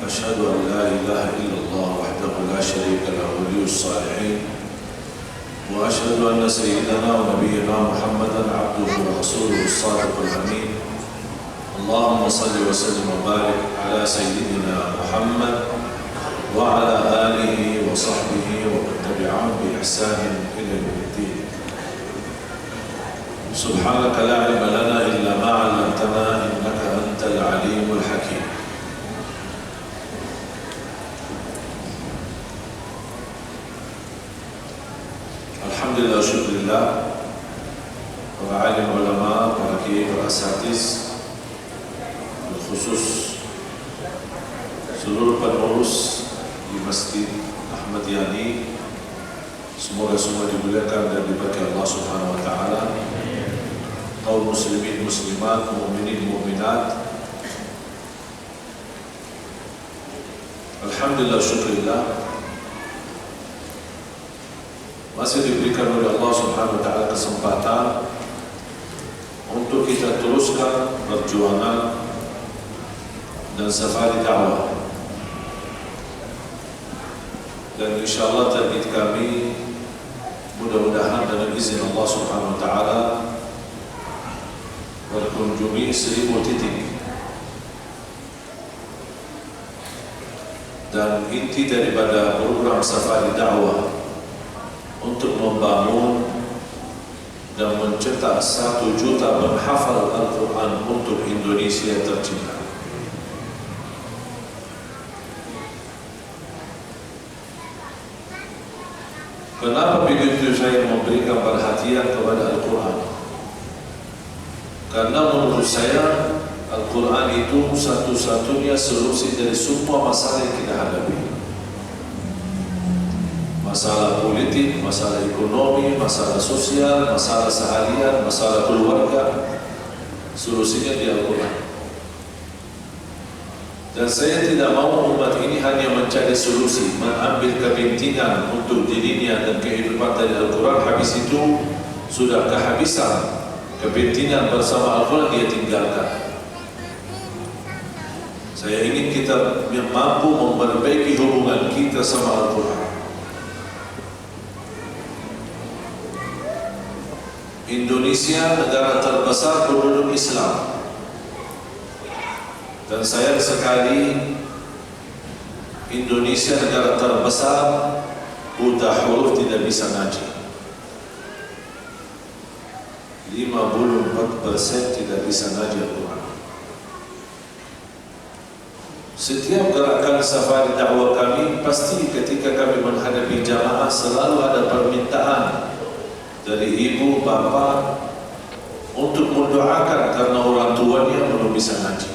أشهد أن لا إله إلا الله وحده لا شريك له ولي الصالحين وأشهد أن سيدنا ونبينا محمدا عبده ورسوله الصادق الأمين. اللهم صل وسلم وبارك على سيدنا محمد وعلى آله وصحبه ومن تبعهم بإحسان إلى يوم الدين. سبحانك لا علم لنا إلا ما علمتنا إنك أنت العليم الحكيم. Alhamdulillah, syukurillah, para alim ulama, para kiai, para asatiz, khusus seluruh pengurus di Masjid Ahmad Yani, semoga semua dimuliakan dan diberkahi Allah Subhanahu wa taala. Kaum muslimin muslimat, mukminin mukminat. Alhamdulillah, syukurillah, masih diberikan oleh Allah Subhanahu wa taala kesempatan untuk kita teruskan perjuangan dan safari dakwah. Dan insyaallah target kami mudah-mudahan dengan izin Allah Subhanahu wa taala berkunjungi 1000 titik. Dan inti daripada program safari dakwah untuk membangun dan mencetak 1 juta penghafal Al-Quran untuk Indonesia tercinta. Kenapa begitu saya memberikan perhatian kepada Al-Quran? Karena menurut saya Al-Quran itu satu-satunya solusi dari semua masalah yang kita hadapi. Masalah politik, masalah ekonomi, masalah sosial, masalah seharian, masalah keluarga, solusinya di Al-Quran. Dan saya tidak mau umat ini hanya mencari solusi, mengambil kepentingan untuk dirinya dan kehidupan dari Al-Quran, habis itu sudah kehabisan kepentingan bersama Al-Quran, dia tinggalkan. Saya ingin kita mampu memperbaiki hubungan kita sama Al-Quran. Indonesia negara terbesar penduduk Islam, dan sayang sekali Indonesia negara terbesar buta huruf tidak bisa ngaji. 54% tidak bisa ngaji Al-Quran. Setiap gerakan safari dakwah kami, pasti ketika kami menghadapi jamaah selalu ada permintaan dari ibu, bapa untuk mendoakan karena orang tuanya belum bisa ngaji.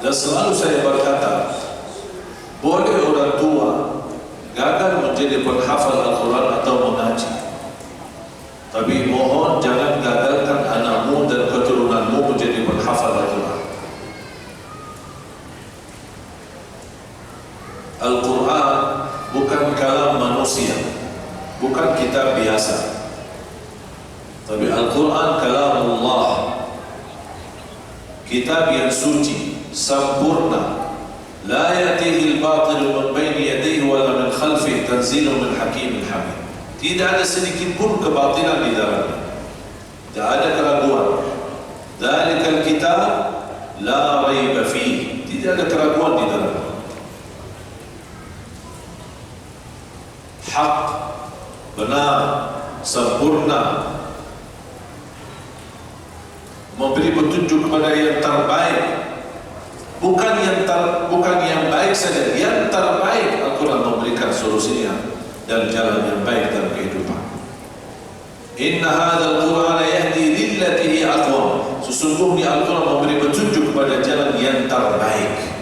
Dan selalu saya berkata, boleh orang tua gagal menjadi penghafal Al-Quran atau mengaji, tapi mohon jangan gagalkan anakmu dan keturunanmu menjadi penghafal Al-Quran. Al-Quran bukan kalam manusia, bukan kitab biasa, tapi Al-Quran kalamullah, kitab yang suci, sempurna, la yatihi al-batil min baini yadayhi wala min khalfihi, tanzilun min hakimin hamid. Tidak ada sedikit pun kebatilan di dalamnya, tidak ada keraguan. Dzalikal kitab la raiba fihi, tidak ada keraguan di dalamnya. Hak, benar, sempurna, memberi petunjuk kepada yang terbaik, bukan yang baik saja, yang terbaik. Al-Quran memberikan solusinya dan jalan yang baik dalam kehidupan. Inna hadzal Qur'ana yahdi lillati hi aqwam. Sesungguhnya Al-Quran memberi petunjuk kepada jalan yang terbaik.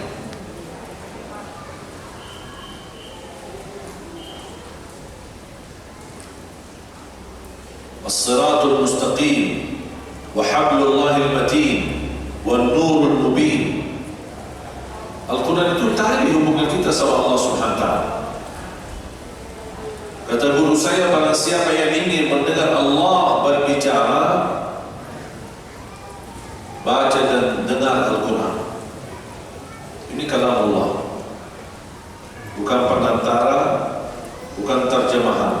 As-siratul mustaqim wa hablullahil matin wan nurul mubin. Al-Quran itu tali hubungan kita sama Allah Subhanahu wa taala. Kata guru saya, barang siapa yang ingin mendengar Allah berbicara, baca dan dengar Al-Quran. kalamullah, bukan penantara, bukan terjemahan.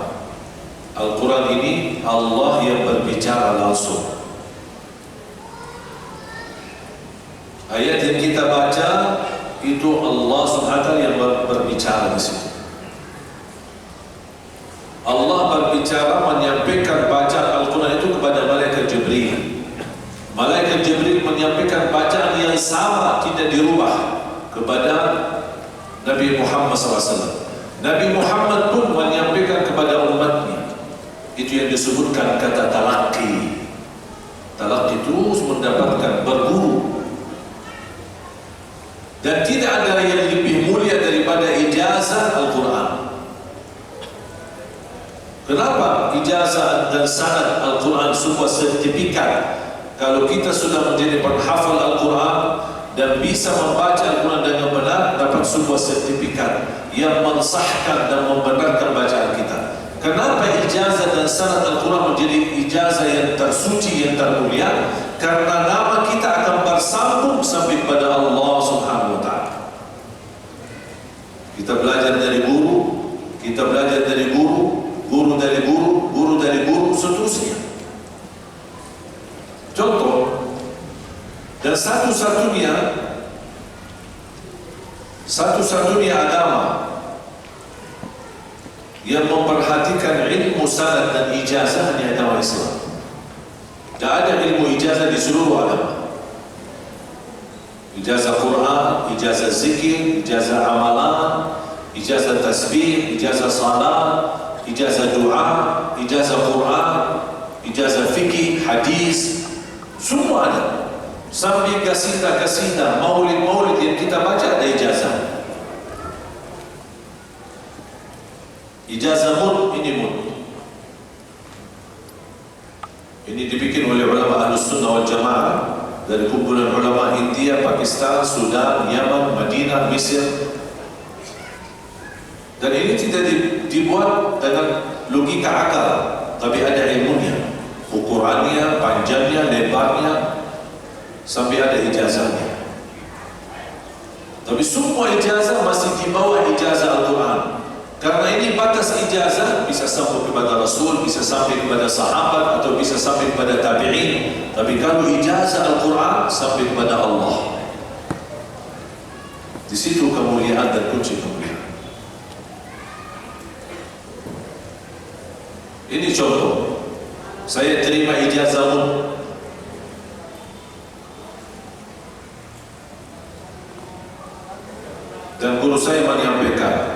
Al-Quran ini Allah yang berbicara langsung. Ayat yang kita baca itu Allah SWT yang berbicara di situ. Allah berbicara menyampaikan bacaan Al-Quran itu kepada Malaikat Jibril. Malaikat Jibril menyampaikan bacaan yang sama, tidak dirubah, kepada Nabi Muhammad SAW. Nabi Muhammad pun menyampaikan kepada umatnya. Itu yang disebutkan kata talaqi. Talaqi itu mendapatkan, berguru. Dan tidak ada yang lebih mulia daripada ijazah Al-Quran. Kenapa ijazah dan sanad Al-Quran sebuah sertifikat? Kalau kita sudah menjadi penghafal Al-Quran dan bisa membaca Al-Quran dengan benar, dapat sebuah sertifikat yang mensahkan dan membenarkan bacaan kita. Kenapa ijazah dan sanad Al-Quran menjadi ijazah yang tersuci, yang termulia? Karena nama kita akan bersambung sampai kepada Allah Subhanahu wa Ta'ala. Kita belajar dari guru, kita belajar dari guru, guru dari guru, guru dari guru, seterusnya. Contoh, dan satu-satunya agama yang memperhatikan ilmu sanad dan ijazah hanya agama Islam. Tidak ada ilmu ijazah di seluruh agama. Ijazah Quran, ijazah zikir, ijazah amalan, ijazah tasbih, ijazah salat, ijazah doa, ijazah Quran, ijazah fikih, hadis, semua ada. Sampai kasida-kasida, maulid-maulid yang kita baca ada ijazah. Ijazah mud, ini mud. Ini dibikin oleh ulama Ahlus Sunnah wal Jamaah dari kumpulan ulama India, Pakistan, Sudan, Yaman, Madinah, Mesir. Dan ini tidak dibuat dengan logika akal, tapi ada ilmunya, ukurannya, panjangnya, lebarnya, sampai ada ijazahnya. Tapi semua ijazah masih di bawah ijazah Al-Quran. Karena ini batas ijazah bisa sampai kepada Rasul, bisa sampai kepada sahabat, atau bisa sampai kepada tabi'in. Tapi kalau ijazah Al-Quran sampai kepada Allah. Di situ kemuliaan dan kunci kemuliaan. Ini contoh. Saya terima ijazah mud. Dan guru saya menyampaikan,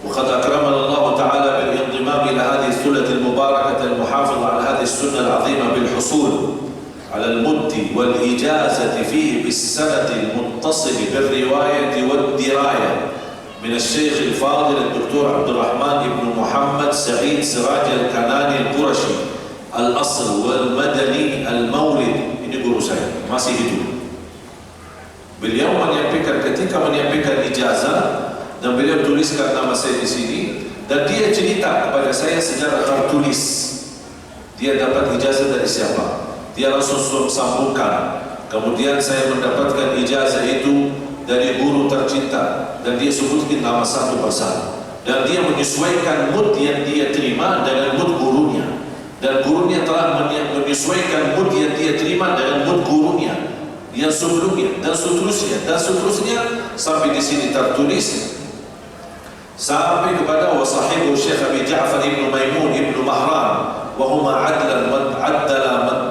وقد أكرمنا الله تعالى بالانضمام إلى هذه الثلة المباركة المحافظة على هذه السنة العظيمة بالحصول على المد والإجازة فيه بالسند المتصل بالرواية والدراية من الشيخ الفاضل الدكتور عبد الرحمن بن محمد سعيد سراج الكناني القرشي الأصل والمدني المولد. Ini guru saya masih hidup. Beliau menyampaikan, ketika menyampaikan ijazah, dan beliau tuliskan nama saya di sini, dan dia cerita kepada saya secara tertulis dia dapat ijazah dari siapa. Dia langsung sambungkan. Kemudian saya mendapatkan ijazah itu dari guru tercinta, dan dia sebutkan nama satu persatu, dan dia menyesuaikan mud yang dia terima dengan mud gurunya, dan gurunya telah menyesuaikan mud yang dia terima dengan mud gurunya yang sebelumnya, dan seterusnya sampai di sini tertulis sampai kepada wasahibu Syekh Abi Ja'far ibn Maimun ibn Mahran wa huma adlan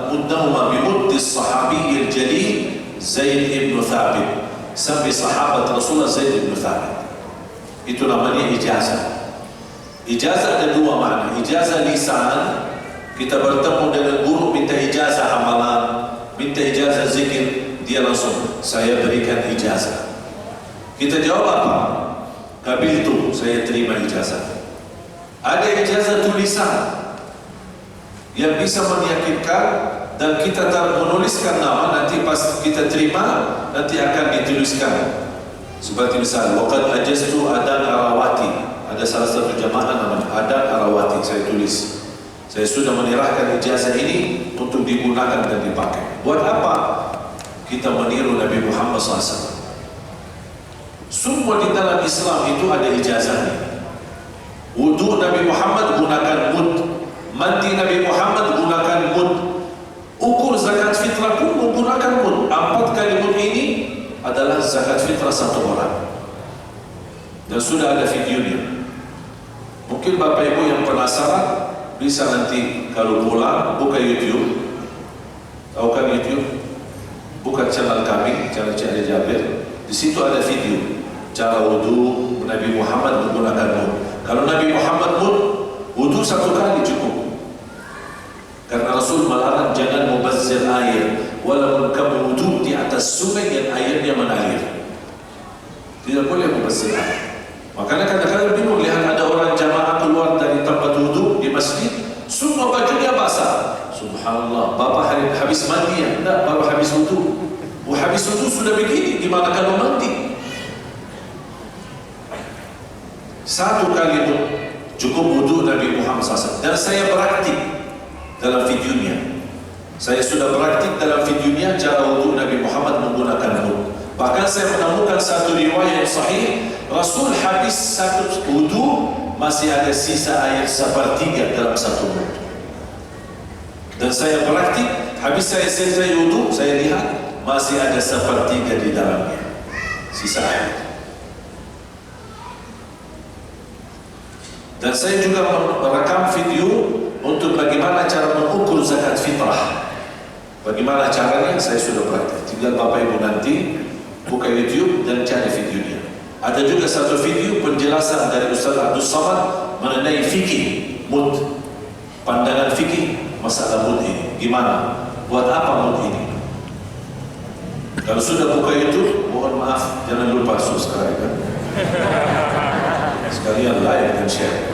muddahuma bimuddi sahabi al-jalil Zaid ibn Thabit, sampai sahabat Rasulullah Zaid ibn Thabit. Itu namanya ijazah. Ijazah ada dua makna. Ijazah lisan, kita bertemu dengan guru minta ijazah amalan, minta ijazah zikir, dia langsung saya berikan ijazah. Kita jawab apa? Qabiltu, saya terima ijazah. Ada ijazah tulisan yang bisa meyakinkan, dan kita menuliskan nama, nanti pas kita terima nanti akan dituliskan. Seperti misal, waqad ajaztu Adan Arawati. Ada salah satu jamaah namanya Adan Arawati, saya tulis. Saya sudah menyerahkan ijazah ini untuk digunakan dan dipakai. Buat apa? Kita meniru Nabi Muhammad SAW. Semua di dalam Islam itu ada ijazahnya. Wudu Nabi Muhammad gunakan mud, mandi Nabi Muhammad gunakan mud, ukur zakat fitrah pun menggunakan mud. 4 kali mud ini adalah zakat fitrah satu orang. Dan sudah ada videonya. Mungkin Bapak Ibu yang penasaran bisa nanti kalau pulang buka YouTube. Tahu kan YouTube? Buka channel kami, channel Cik Jabir. Di situ ada video cara wudu Nabi Muhammad menggunakan mud. Kalau Nabi Muhammad pun wudu 1 kali cukup. Karena Rasul melarang jangan mubazzir air, walaupun kamu wudu di atas sungai yang airnya mengalir. Tidak boleh mubazzir air. Makanya kadang-kadang bingung lihat ada orang jamaah keluar dari tempat wudu di masjid, semua bajunya basah. Subhanallah, Bapak habis mandi ya? Tidak, baru habis wudu. Habis wudu sudah begini, gimana kalau mandi? 1 kali itu cukup wudu Nabi Muhammad SAW. Dan saya praktik dalam videonya. Saya sudah praktik dalam videonya cara wudu Nabi Muhammad menggunakan mud. Bahkan saya menemukan satu riwayat yang sahih, Rasul habis 1 wudu masih ada sisa air 1/3 dalam 1 mud. Dan saya praktik, habis saya selesai wudu, saya lihat masih ada 1/3 di dalamnya sisa air. Dan saya juga merekam video untuk bagaimana cara mengukur zakat fitrah. Bagaimana caranya saya sudah praktik. Tinggal Bapak Ibu nanti buka YouTube dan cari videonya. Ada juga satu video penjelasan dari Ustaz Abdul Samad mengenai fikih mud, pandangan fikih masalah mud ini. Gimana? Buat apa mud ini? Kalau sudah buka YouTube, mohon maaf jangan lupa subscribe kan? Sekalian like dan share.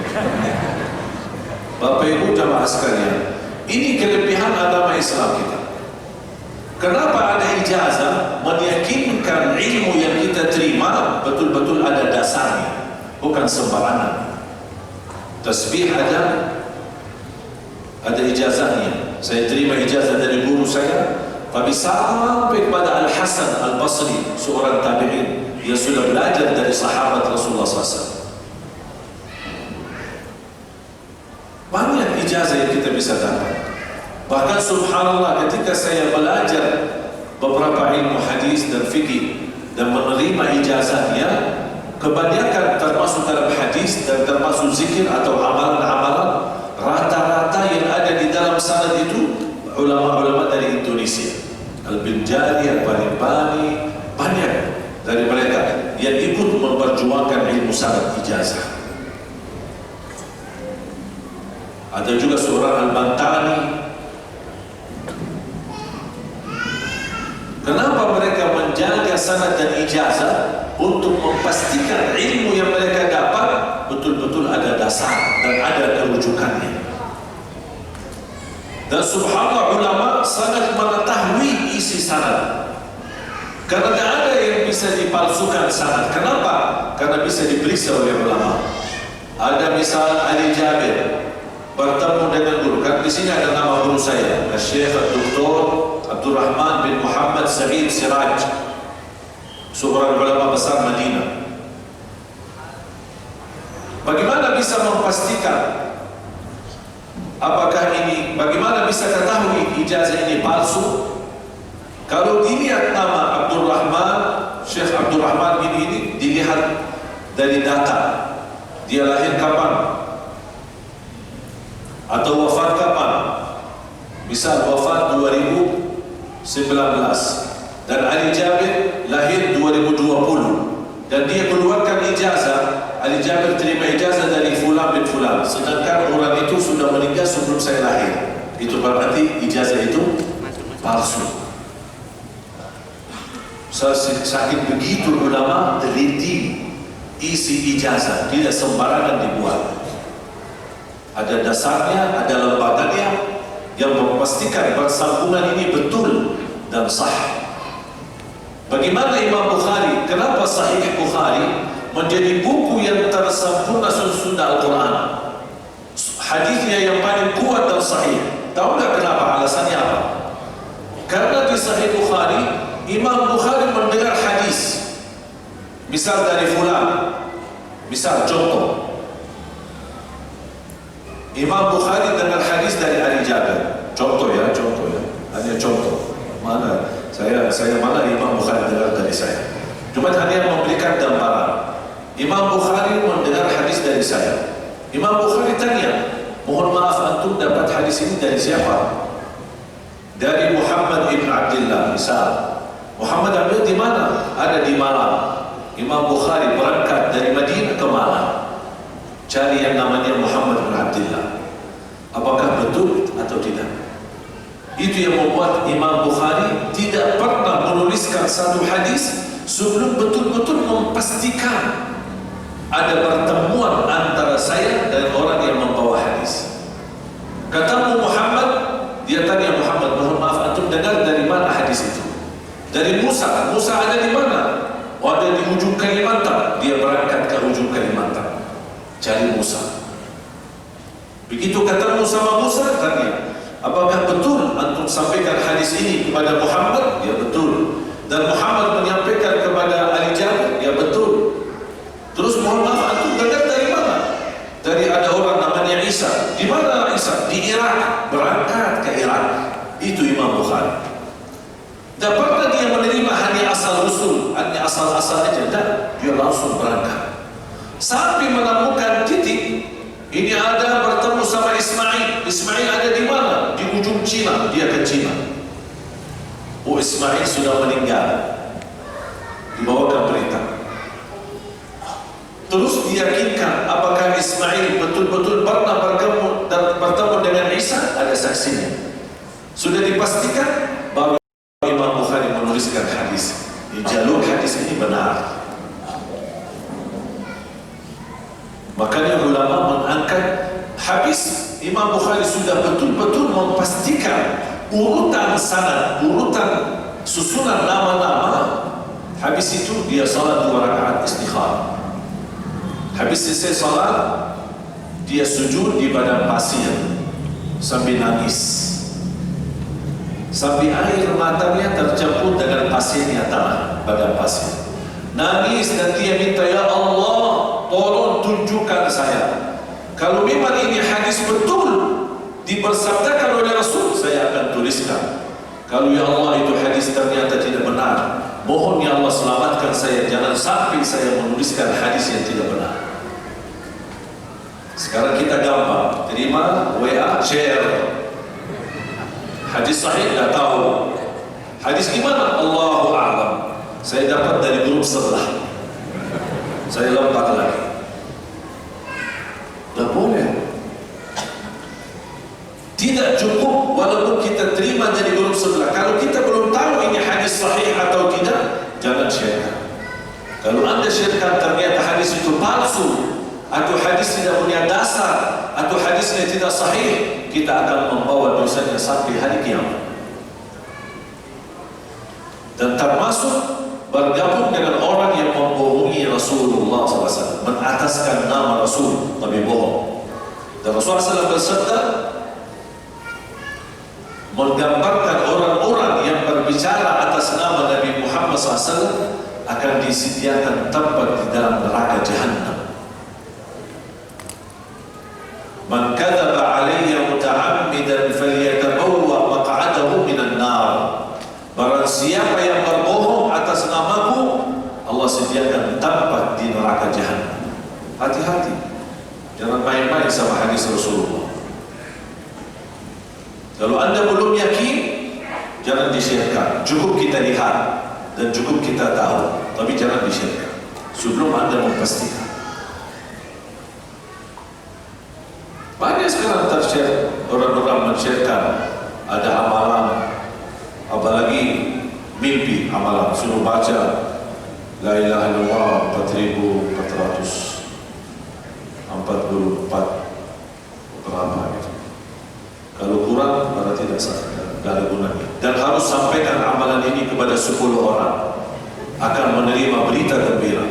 Bapak Ibu jamaah sekalian, ini kelebihan agama Islam kita. Kenapa ada ijazah? Meyakinkan ilmu yang kita terima betul-betul ada dasarnya, bukan sembarangan. Tasbih ada ijazahnya. Saya terima ijazah dari guru saya, tapi sampai kepada Al-Hasan Al-Basri, seorang tabi'in yang sudah belajar dari sahabat Rasulullah SAW. Banyak ijazah yang kita bisa dapat. Bahkan subhanallah ketika saya belajar beberapa ilmu hadis dan fikih dan menerima ijazahnya, kebanyakan termasuk dalam hadis dan termasuk zikir atau amalan-amalan, rata-rata yang ada di dalam sanad itu ulama-ulama dari Indonesia. Al-Binjari, Al-Balibani, banyak dari mereka yang ikut memperjuangkan ilmu sanad ijazah. Ada juga seorang Al-Bantani. Kenapa mereka menjaga sanad dan ijazah? Untuk memastikan ilmu yang mereka dapat betul-betul ada dasar dan ada kerujukannya. Dan subhanallah ulama sangat mengetahui isi sanad. Karena tidak ada yang bisa dipalsukan sanad. Kenapa? Karena bisa diperiksa oleh ulama. Ada misal Ali Jabir bertemu dengan guru. Kan di sini ada nama guru saya, Syekh Dr. Abdul Rahman bin Muhammad Sa'id Siraj, seorang ulama besar Madinah. Bagaimana bisa memastikan apakah ini, bagaimana bisa ketahui ijazah ini palsu? Kalau dilihat nama Abdul Rahman, Syekh Abdul Rahman ini dilihat dari data. Dia lahir kapan? Atau wafat kapan? Misal wafat 2019 dan Ali Jabir lahir 2020 dan dia keluarkan ijazah. Ali Jabir terima ijazah dari fulan bin fulan, sedangkan orang itu sudah meninggal sebelum saya lahir. Itu berarti ijazah itu palsu. Sakit begitu ulama teliti isi ijazah, tidak sembarangan dibuat. Ada dasarnya, ada lembaganya yang memastikan persambungan ini betul dan sah. Bagaimana Imam Bukhari? Kenapa Sahih Bukhari menjadi buku yang tersempurna sesudah Al-Quran? Hadisnya yang paling kuat dan sahih. Tahu tak kenapa? Alasannya apa? Karena di Sahih Bukhari, Imam Bukhari mendengar hadis Misal dari fulan, misal contoh, Imam Bukhari dengar hadis dari Ali Jabir. Contoh ya, hanya contoh. Mana saya mana Imam Bukhari dengar dari saya. Cuma hanya memberikan gambaran. Imam Bukhari mendengar hadis dari saya. Imam Bukhari tanya, mohon maaf antum dapat hadis ini dari siapa? Dari Muhammad ibn Abdullah. Misal Muhammad Abdullah di mana? Ada di Malang. Imam Bukhari berangkat dari Madinah ke Malang, cari yang namanya Muhammad ibn Abdullah. Apakah betul atau tidak? Itu yang membuat Imam Bukhari tidak pernah menuliskan satu hadis sebelum betul-betul memastikan ada pertemuan antara saya dan orang yang membawa hadis. Ketemu Muhammad, dia tanya Muhammad, mohon maaf antum dengar dari mana hadis itu? Dari Musa. Musa ada di mana? Oh, ada di ujung Kalimantan. Dia berangkat ke ujung Kalimantan cari Musa. Begitu ketemu sama Musa, tanya, apakah betul antum sampaikan hadis ini kepada Muhammad? Ya betul. Dan Muhammad menyampaikan kepada Ali Jabir? Ya betul. Terus mohon maaf antum dengar dari mana? Dari ada orang namanya Isa. Di mana Isa? Di Irak. Berangkat ke Irak. Itu Imam Bukhari. Tak pernah dia menerima hanya asal-usul, hanya asal-asal aja. Tak, dia langsung berangkat. Sampai menemukan titik, ini ada bertemu sama Ismail. Ismail ada di mana? Di ujung Cina. Dia ke Cina. Oh, Ismail sudah meninggal. Dibawakan berita. Terus diyakinkan apakah Ismail betul-betul pernah bertemu dengan Isa? Ada saksinya. Sudah dipastikan, baru Imam Bukhari menuliskan hadis. Di jalur hadis ini benar. Makanya ulama mengangkat habis Imam Bukhari sudah betul-betul memastikan urutan sanad, urutan susunan nama-nama. Habis itu dia salat 2 rakaat istikharah. Habis selesai salat, dia sujud di padang pasir sambil nangis, sampai air matanya tercampur dengan pasirnya tanah, padang pasir. Nangis dan dia minta, ya Allah, tolong tunjukkan saya. Kalau memang ini hadis betul dipersabdakan oleh Rasul, saya akan tuliskan. Kalau ya Allah itu hadis ternyata tidak benar, mohon ya Allah selamatkan saya, jangan sampai saya menuliskan hadis yang tidak benar. Sekarang kita gampang, terima WA, share. Hadis sahih dah tahu. Hadis gimana? Allahu a'lam. Saya dapat dari grup sebelah. Saya lompat lagi. Tak boleh. Tidak cukup walaupun kita terima dari grup sebelah. Kalau kita belum tahu ini hadis sahih atau tidak, jangan sharekan. Kalau anda sharekan ternyata hadis itu palsu, atau hadis tidak punya dasar, atau hadisnya tidak sahih, kita akan membawa dosanya sampai hari kiamat. Dan termasuk bergabung dengan orang yang membohongi Rasulullah SAW, mengataskan nama Rasul tapi bohong. Dan Rasulullah SAW bersabda, menggambarkan orang-orang yang berbicara atas nama Nabi Muhammad SAW akan disediakan tempat di dalam neraka Jahannam. Man kadzaba alayya muta'ammidan falyatabawwa maq'adahu minan nar. Barang siapa yang berbohong atas namaku, Allah sediakan tempat di neraka Jahannam. Hati-hati, jangan main-main sama hadis Rasulullah. Kalau anda belum yakin, jangan di-sharekan. Cukup kita lihat dan cukup kita tahu, tapi jangan di-sharekan sebelum anda memastikan. Banyak sekarang ter-share, orang-orang men-sharekan ada amalan, apalagi mimpi amalan, suruh baca La ilaha illallah 4444 berapa itu. Kalau kurang berarti tidak sah, tidak ada gunanya. Dan harus sampaikan amalan ini kepada 10 orang, akan menerima berita gembira.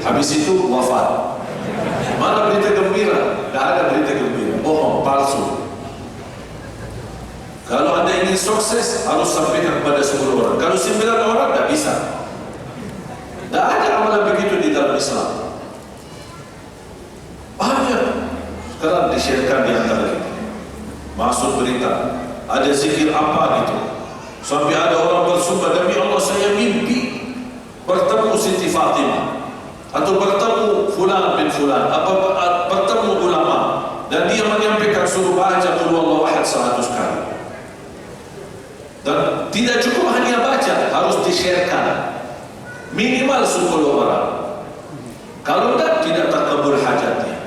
Habis itu wafat. Mana berita gembira? Tidak ada berita gembira, bohong, palsu. Kalau anda ingin sukses, harus sampaikan kepada 10 orang. Kalau 9 orang, tidak bisa. Tidak ada amalan begitu di dalam Islam. Banyak sekarang di-sharekan di antara kita. Masuk berita, ada zikir apa gitu. Sampai ada orang bersumpah, demi Allah saya mimpi bertemu Siti Fatimah atau bertemu fulan bin fulan, bertemu ulama, dan dia menyampaikan suruh baca qul huwallahu ahad 100 kali. Dan tidak cukup hanya baca, harus di-sharekan minimal 10 orang. Kalau tidak terkabul hajatnya.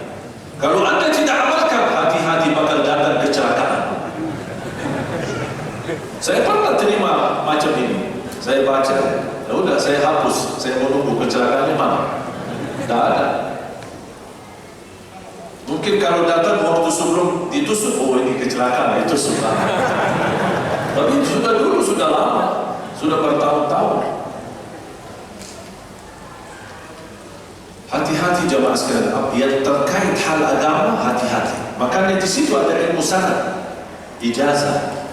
Kalau anda tidak amalkan, hati-hati bakal datang kecelakaan. Saya pernah terima macam ini. Saya baca, ya udah saya hapus. Saya menunggu kecelakaannya mana? Tidak ada. Mungkin kalau datang waktu sebelum ditusuk, oh ini kecelakaan, itu sudah. Tapi sudah dulu, sudah lama, sudah bertahun-tahun. Hati-hati jamaah sekalian, yang terkait hal agama, hati-hati. Makanya di situ ada ilmu sanad, ijazah.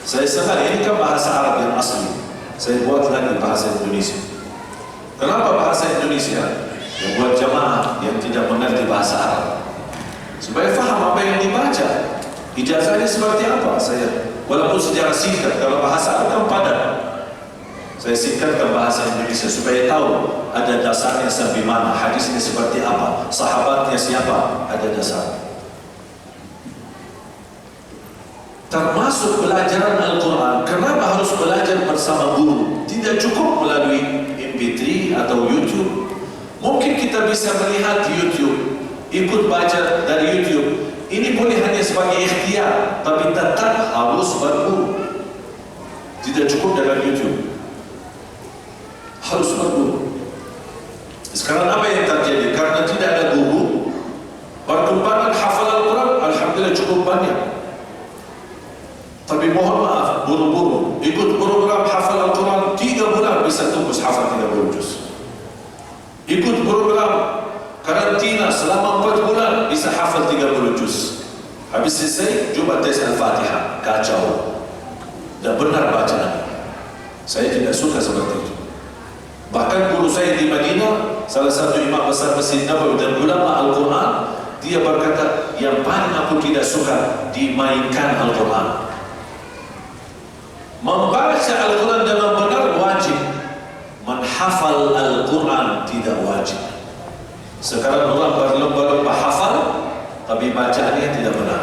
Saya senang, ini kan bahasa Arab yang asli. Saya buat lagi bahasa Indonesia. Kenapa bahasa Indonesia? Yang buat jamaah yang tidak mengerti bahasa Arab, supaya faham apa yang dibaca. Ijazahnya seperti apa? Saya, walaupun secara singkat, kalau bahasa Arab kan padat, saya singkatkan bahasa Indonesia supaya tahu ada dasarnya sampai mana, hadisnya seperti apa, sahabatnya siapa, ada dasar. Termasuk pelajaran Al-Quran. Kenapa harus belajar bersama guru? Tidak cukup melalui MP3 atau YouTube. Mungkin kita bisa melihat YouTube, ikut baca dari YouTube. Ini boleh hanya sebagai ikhtiar, tapi tetap harus berguru. Tidak cukup dengan YouTube, harus berguru. Sekarang apa yang terjadi? Karena tidak ada guru, perkembangan hafal Al-Quran alhamdulillah cukup banyak. Tapi mohon maaf, buru-buru ikut program hafal Al-Quran 3 bulan bisa tembus hafal 30 juz. Ikut program karantina selama 4 bulan bisa hafal 30 juz. Habis selesai, jumpa tes Al-Fatihah, kacau. Dan benar bacaan. Saya tidak suka seperti itu. Bahkan guru saya di Madinah, salah satu imam besar Masjid Nabawi dan ulama Al-Quran, dia berkata, yang paling aku tidak suka dimainkan Al-Quran. Membaca Al-Quran dengan benar wajib, menghafal Al-Quran tidak wajib. Sekarang orang berlomba-lomba hafal, tapi bacaannya tidak benar.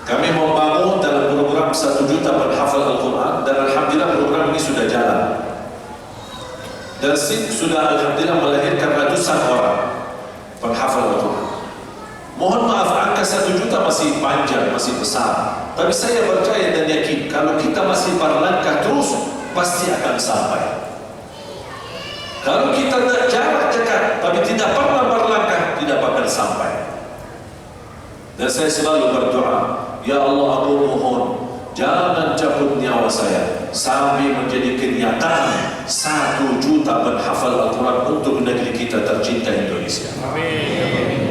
Kami membangun dalam program 1 juta penghafal Al-Quran, dan alhamdulillah program ini sudah jalan. Dan sudah alhamdulillah melahirkan ratusan orang penghafal Al-Quran. Mohon maaf, angka 1 juta masih panjang, masih besar. Tapi saya percaya dan yakin, kalau kita masih berlangkah terus, pasti akan sampai. Kalau kita jarak dekat, tapi tidak pernah berlangkah, tidak akan sampai. Dan saya selalu berdoa, ya Allah, aku mohon, jangan cabut nyawa saya sampai menjadi kenyataan 1 juta penghafal Al-Quran untuk negeri kita tercinta Indonesia. Amin.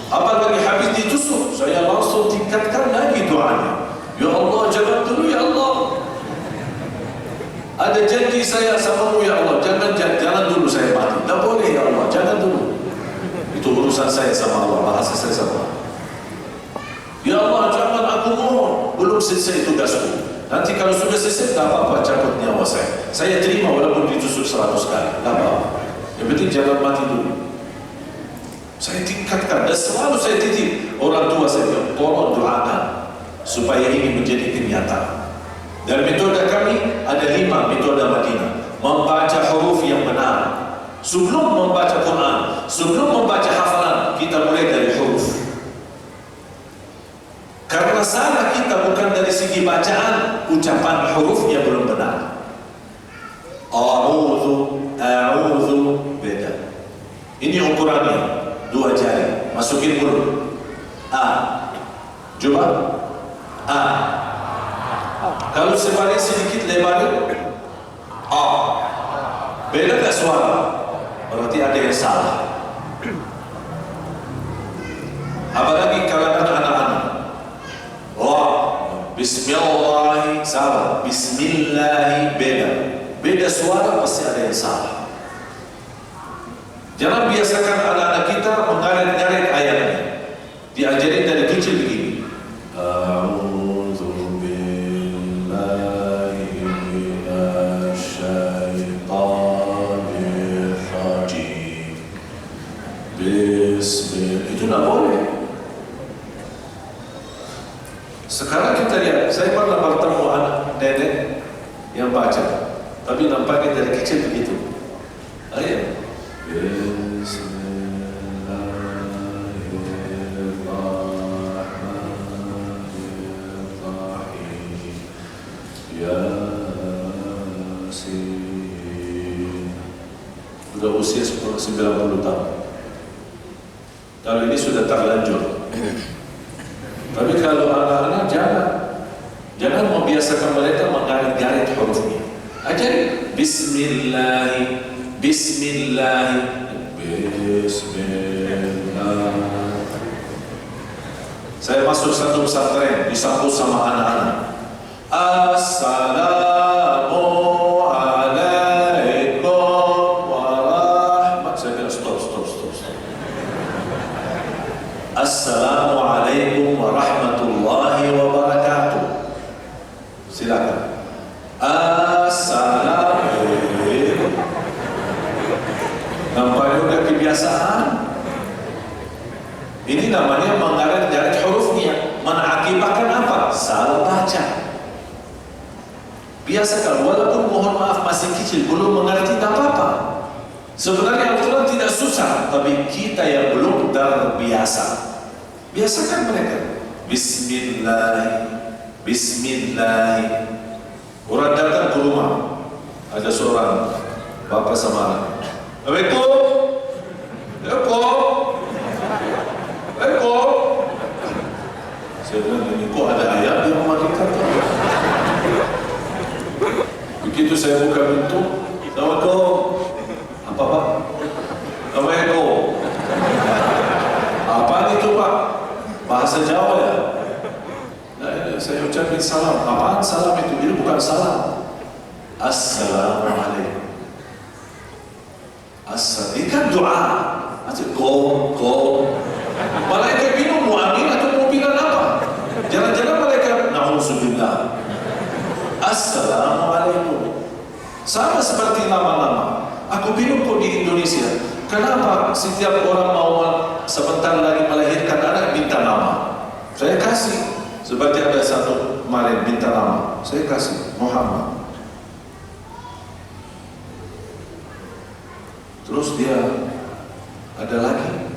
Apalagi habis ditusuk, saya langsung tingkatkan lagi doanya. Ya Allah, jangan dulu ya Allah. Ada janji saya samamu ya Allah, jangan dulu saya mati. Tak boleh ya Allah, jangan dulu. Itu urusan saya sama Allah, bahasa saya sama Allah. Ya Allah, jangan, aku mohon, belum selesai tugasku. Nanti kalau sudah selesai, tak apa-apa, cabut nyawa saya. Saya terima walaupun ditusuk 100 kali, tak apa-apa. Yang penting jangan mati dulu. Saya tingkatkan, dan selalu saya titip orang tua saya, tolong doakan supaya ini menjadi kenyataan. Dan metode kami ada 5 metode Madinah. Membaca huruf yang benar. Sebelum membaca Quran, sebelum membaca hafalan, kita mulai dari huruf. Karena salah kita bukan dari segi bacaan, ucapan huruf yang belum benar. A'udhu, beda. Ini ukurannya. 2 jari, masukin mulut. A, coba. A. Kalau sebalik sedikit lebar, A. Beda tak suara? Berarti ada yang salah. Apalagi kalangan anak-anak. Wah, Bismillah, salah. Bismillah, beda. Beda dia suara pasti ada yang salah. Jangan biasakan anak-anak kita mengarit-ngarit ayatnya. Diajarin dari kecil begini. A'udzu billahi minasyaitonir rajim. Bismillah. Itu tidak boleh. Sekarang kita lihat, saya pernah bertemu anak nenek yang baca, tapi nampaknya dari kecil begitu. Ayo. Bismillahirrahmanirrahim. Yasin. Sudah usia 90 tahun. Kalau ini sudah terlanjur. Tapi kalau anak-anak jangan membiasakan mereka mengarit-garit hurufnya. Ajari Bismillah. Saya masuk satu pesantren, disambut sama anak-anak. Assalamualaikum warahmatullahi. Saya bilang stop. Assalamualaikum warahmatullahi wabarakatuh. Silakan. Assalamualaikum. Nampaknya udah kebiasaan. Ini namanya mengarit-garit hurufnya, mengakibatkan apa? Salah baca. Biasakan, walaupun mohon maaf masih kecil, belum mengerti tak apa-apa. Sebenarnya Al-Quran tidak susah, tapi kita yang belum terbiasa. Biasakan mereka. Bismillah. Orang datang ke rumah, ada seorang bapak sama anak. Assalamualaikum. Saya bilang, ini kok ada ayat yang memakai. Begitu saya buka pintu, Assalamualaikum. Apa Pak? Assalamualaikum. Apaan itu Pak? Bahasa Jawa ya? Nah, saya ucapin salam. Apaan salam itu? Ini bukan salam. Assalamualaikum. Ini kan doa. Go. Malaikat bingung mau amin atau mau bilang apa? Jangan-jangan malaikat na'udzubillah. Assalamualaikum. Sama seperti nama-nama. Aku bingung kok di Indonesia. Kenapa setiap orang mau sebentar lagi melahirkan anak minta nama? Saya kasih. Seperti ada satu kemarin minta nama. Saya kasih Muhammad. Terus dia ada lagi.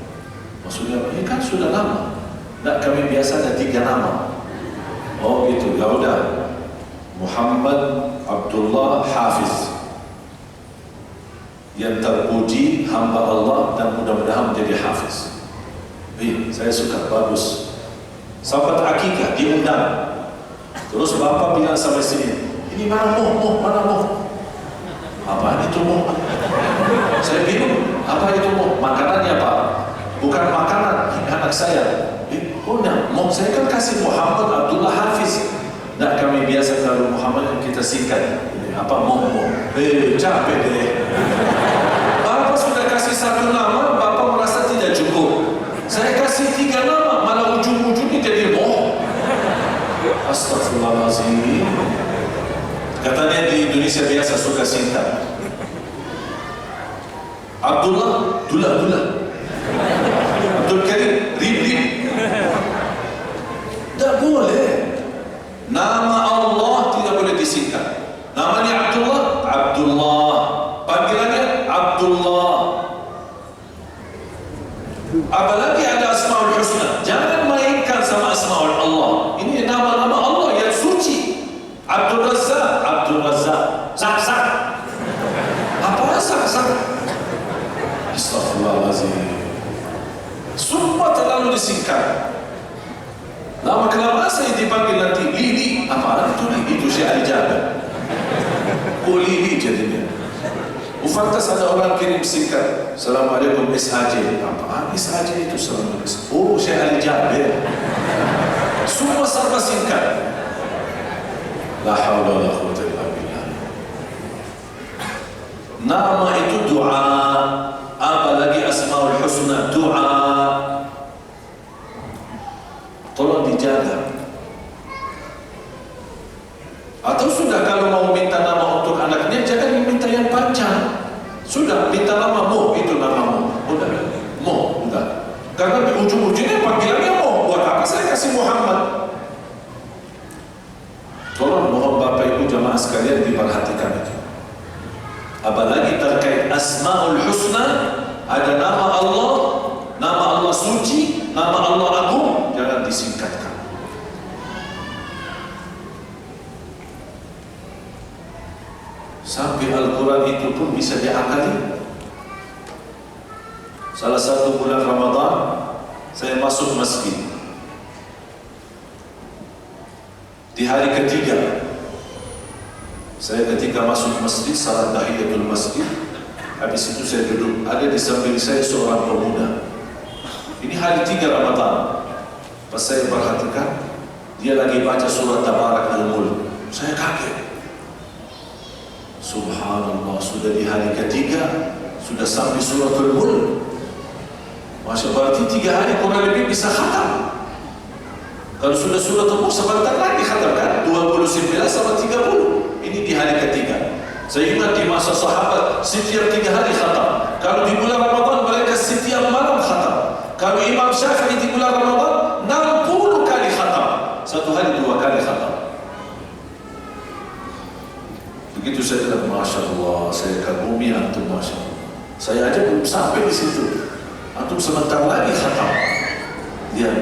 Maksudnya ini kan sudah lama. Nah, kami biasa ada 3 nama. Oh gitu, ya udah. Muhammad Abdullah Hafiz. Yang terpuji hamba Allah dan mudah-mudahan menjadi hafiz. Saya suka, bagus. Sahabat akikah diundang. Terus bapak bilang sama sini, ini mana Muh? Apa itu Muh? Saya bingung, apa itu Muh? Makanannya Pak? Bukan makanan anak saya. Muh, saya kan kasih Muhammad Abdullah Hafiz. Nah, kami biasa kalau Muhammad yang kita singkat. Apa Muh? Capek deh. Bapak sudah kasih 1 nama, Bapak merasa tidak cukup. Saya kasih 3 nama, malah ujung-ujungnya jadi Muh. Astagfirullahaladzim. Katanya di Indonesia biasa suka singkat. Abdullah, Dula. Abdul Karim, Rib. Tak boleh. Nama Allah tidak boleh disingkat. Namanya Abdullah. Panggilannya Abdullah. Apalagi ada Asmaul Husna. Jangan mainkan sama Asmaul Allah. Ini nama-nama Allah yang suci. Abdul Razzaq. Zak. Apa Zak? Astagfirullahaladzim. Semua terlalu disingkat. Lama kelamaan saya dipanggil nanti Lili. Apaan itu Lili? Itu Syekh Ali Jabir. Lili jadinya. Ufantas ada orang kirim singkat. Assalamualaikum SHJ. Apaan SHJ itu? Assalamualaikum. Oh, Syekh Ali Jabir. Semua serba singkat. La haula wa la quwwata illa billah. Nama itu doa, apalagi Asmaul Husna, doa. Tolong dijaga. Atau sudah kalau mau minta nama untuk anaknya, jangan minta yang panjang. Sudah minta nama Mo, itu namamu. Udah, Mo, udah. Karena di ujung-ujungnya panggilannya Mo. Buat apa saya kasih Muhammad? Tolong mohon Bapak Ibu jamaah sekalian diperhatikan itu. Apalagi terkait Asmaul Husna, ada nama Allah suci, nama Allah agung, jangan disingkatkan. Sampai Al-Quran itu pun bisa diakali. Salah satu bulan Ramadan, saya masuk masjid. Di hari ketiga, saya ketika masuk masjid, salat tahiyatul masjid, habis itu saya duduk. Ada di samping saya seorang pemuda. Ini hari 3 Ramadan. Pas saya perhatikan, dia lagi baca surat Tabarak Al-Mulk. Saya kaget. Subhanallah, sudah di hari ketiga, sudah sampai suratul Mulk. Masya Allah, berarti 3 hari kurang lebih bisa khatam. Kalau sudah suratul Mulk sebentar lagi khatam kan? 29 sama 30. Ini di hari ketiga. Saya ingat di masa sahabat, setiap 3 hari khatam. Kalau di bulan Ramadan mereka setiap malam khatam. Kalau Imam Syafi'i di bulan Ramadan 60 kali khatam. Satu hari 2 kali khatam. Begitu saya bilang, Masya Allah, saya kagumi antum, Masya Allah. Saya aja belum sampai di situ. Antum sebentar lagi khatam. Dia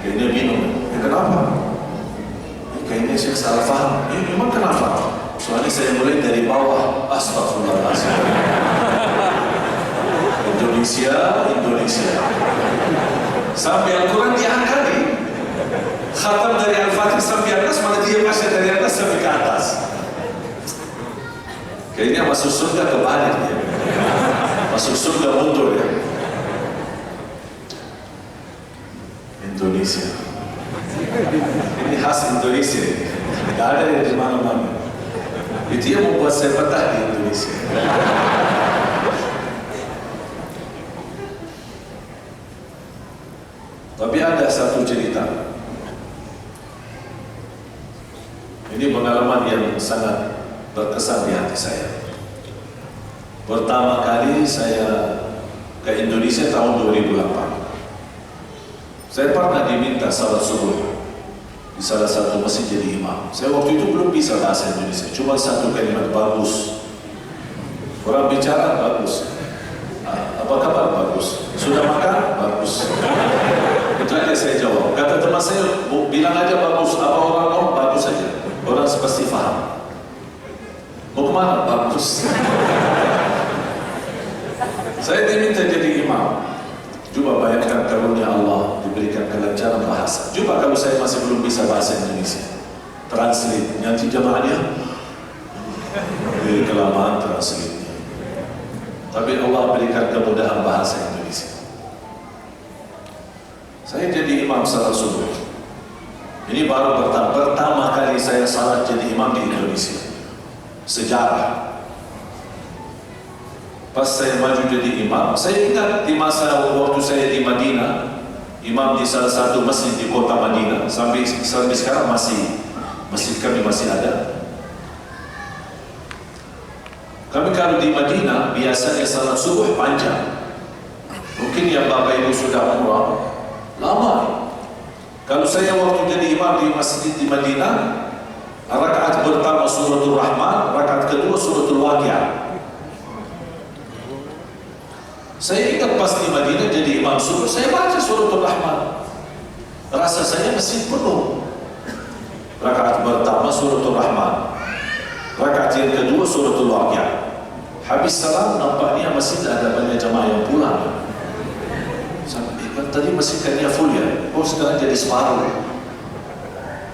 kayaknya bingung. Kenapa? Kayaknya saya salah faham. Memang kenapa? Soalnya saya mulai dari bawah. Astagfirullahaladzim. Indonesia. Sampai Al-Quran diangkat. Khatam dari Al-Fatih sampai atas, malah dia masih dari atas sampai ke atas. Kayaknya masuk surga kebalik ya. Masuk surga mundur ya. Indonesia. Ini khas Indonesia. Tidak ada yang di mana-mana. Itu yang membuat saya betah di Indonesia. Tapi ada satu cerita. Ini pengalaman yang sangat berkesan di hati saya. Pertama kali saya ke Indonesia tahun 2008. Saya pernah diminta salat subuh di salah satu masjid jadi imam. Saya waktu itu belum bisa bahasa Indonesia, cuma satu kalimat, bagus. Orang bicara bagus. Apa kabar? Bagus. Sudah makan? Bagus. Itu aja saya jawab. Kata teman saya, bilang aja bagus. Apa orang ngomong? Bagus saja. Orang pasti paham. Mau kemana? Bagus. Saya diminta jadi imam. Coba bayangkan karunia Allah diberikan kelancaran bahasa. Coba kalau saya masih belum bisa bahasa Indonesia, translate, nanti jamaahnya dari kelamaan translate. Tapi Allah berikan kemudahan bahasa Indonesia. Saya jadi imam salat subuh. Ini baru pertama kali saya salat jadi imam di Indonesia. Sejarah. Pas saya maju jadi imam, saya ingat di masa waktu saya di Madinah, imam di salah satu masjid di kota Madinah, sampai sekarang masjid kami masih ada. Kami kalau di Madinah biasanya salat subuh panjang. Mungkin yang Bapak Ibu sudah umrah lama. Kalau saya waktu jadi imam di masjid di Madinah, rakaat pertama suratul Rahman, rakaat kedua suratul Waqiah. Saya ingat pas di Madinah jadi imam subuh, saya baca suratul Rahman. Rasa saya masih penuh. Rakaat pertama suratul Rahman, rakaat yang kedua suratul Waqiah. Habis salam nampaknya masih ada banyak jamaah yang pulang. Tadi masih kayaknya full ya, sekarang jadi separuh.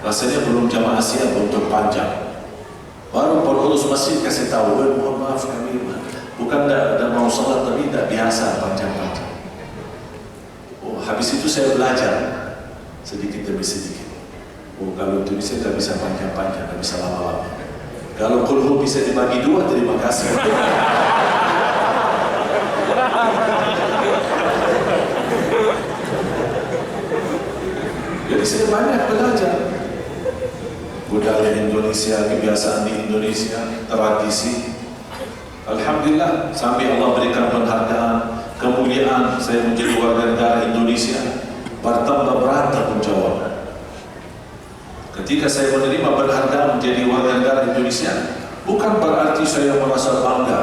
Rasanya belum jamaah siap untuk panjang. Baru pengurus masjid kasih tahu, mohon maaf kami bukan tidak mau sholat, tapi tidak biasa panjang-panjang. Habis itu saya belajar sedikit demi sedikit. Kalau Indonesia tidak bisa panjang-panjang, tidak bisa lama-lama. Kalau kulhu bisa dibagi dua, terima kasih. Jadi saya banyak belajar budaya Indonesia, kebiasaan di Indonesia, tradisi. Alhamdulillah, sampai Allah berikan penghargaan, kemuliaan, saya menjadi warga negara Indonesia, bertambah berat tanggung jawab. Ketika saya menerima penghargaan menjadi warga negara Indonesia, bukan berarti saya merasa bangga,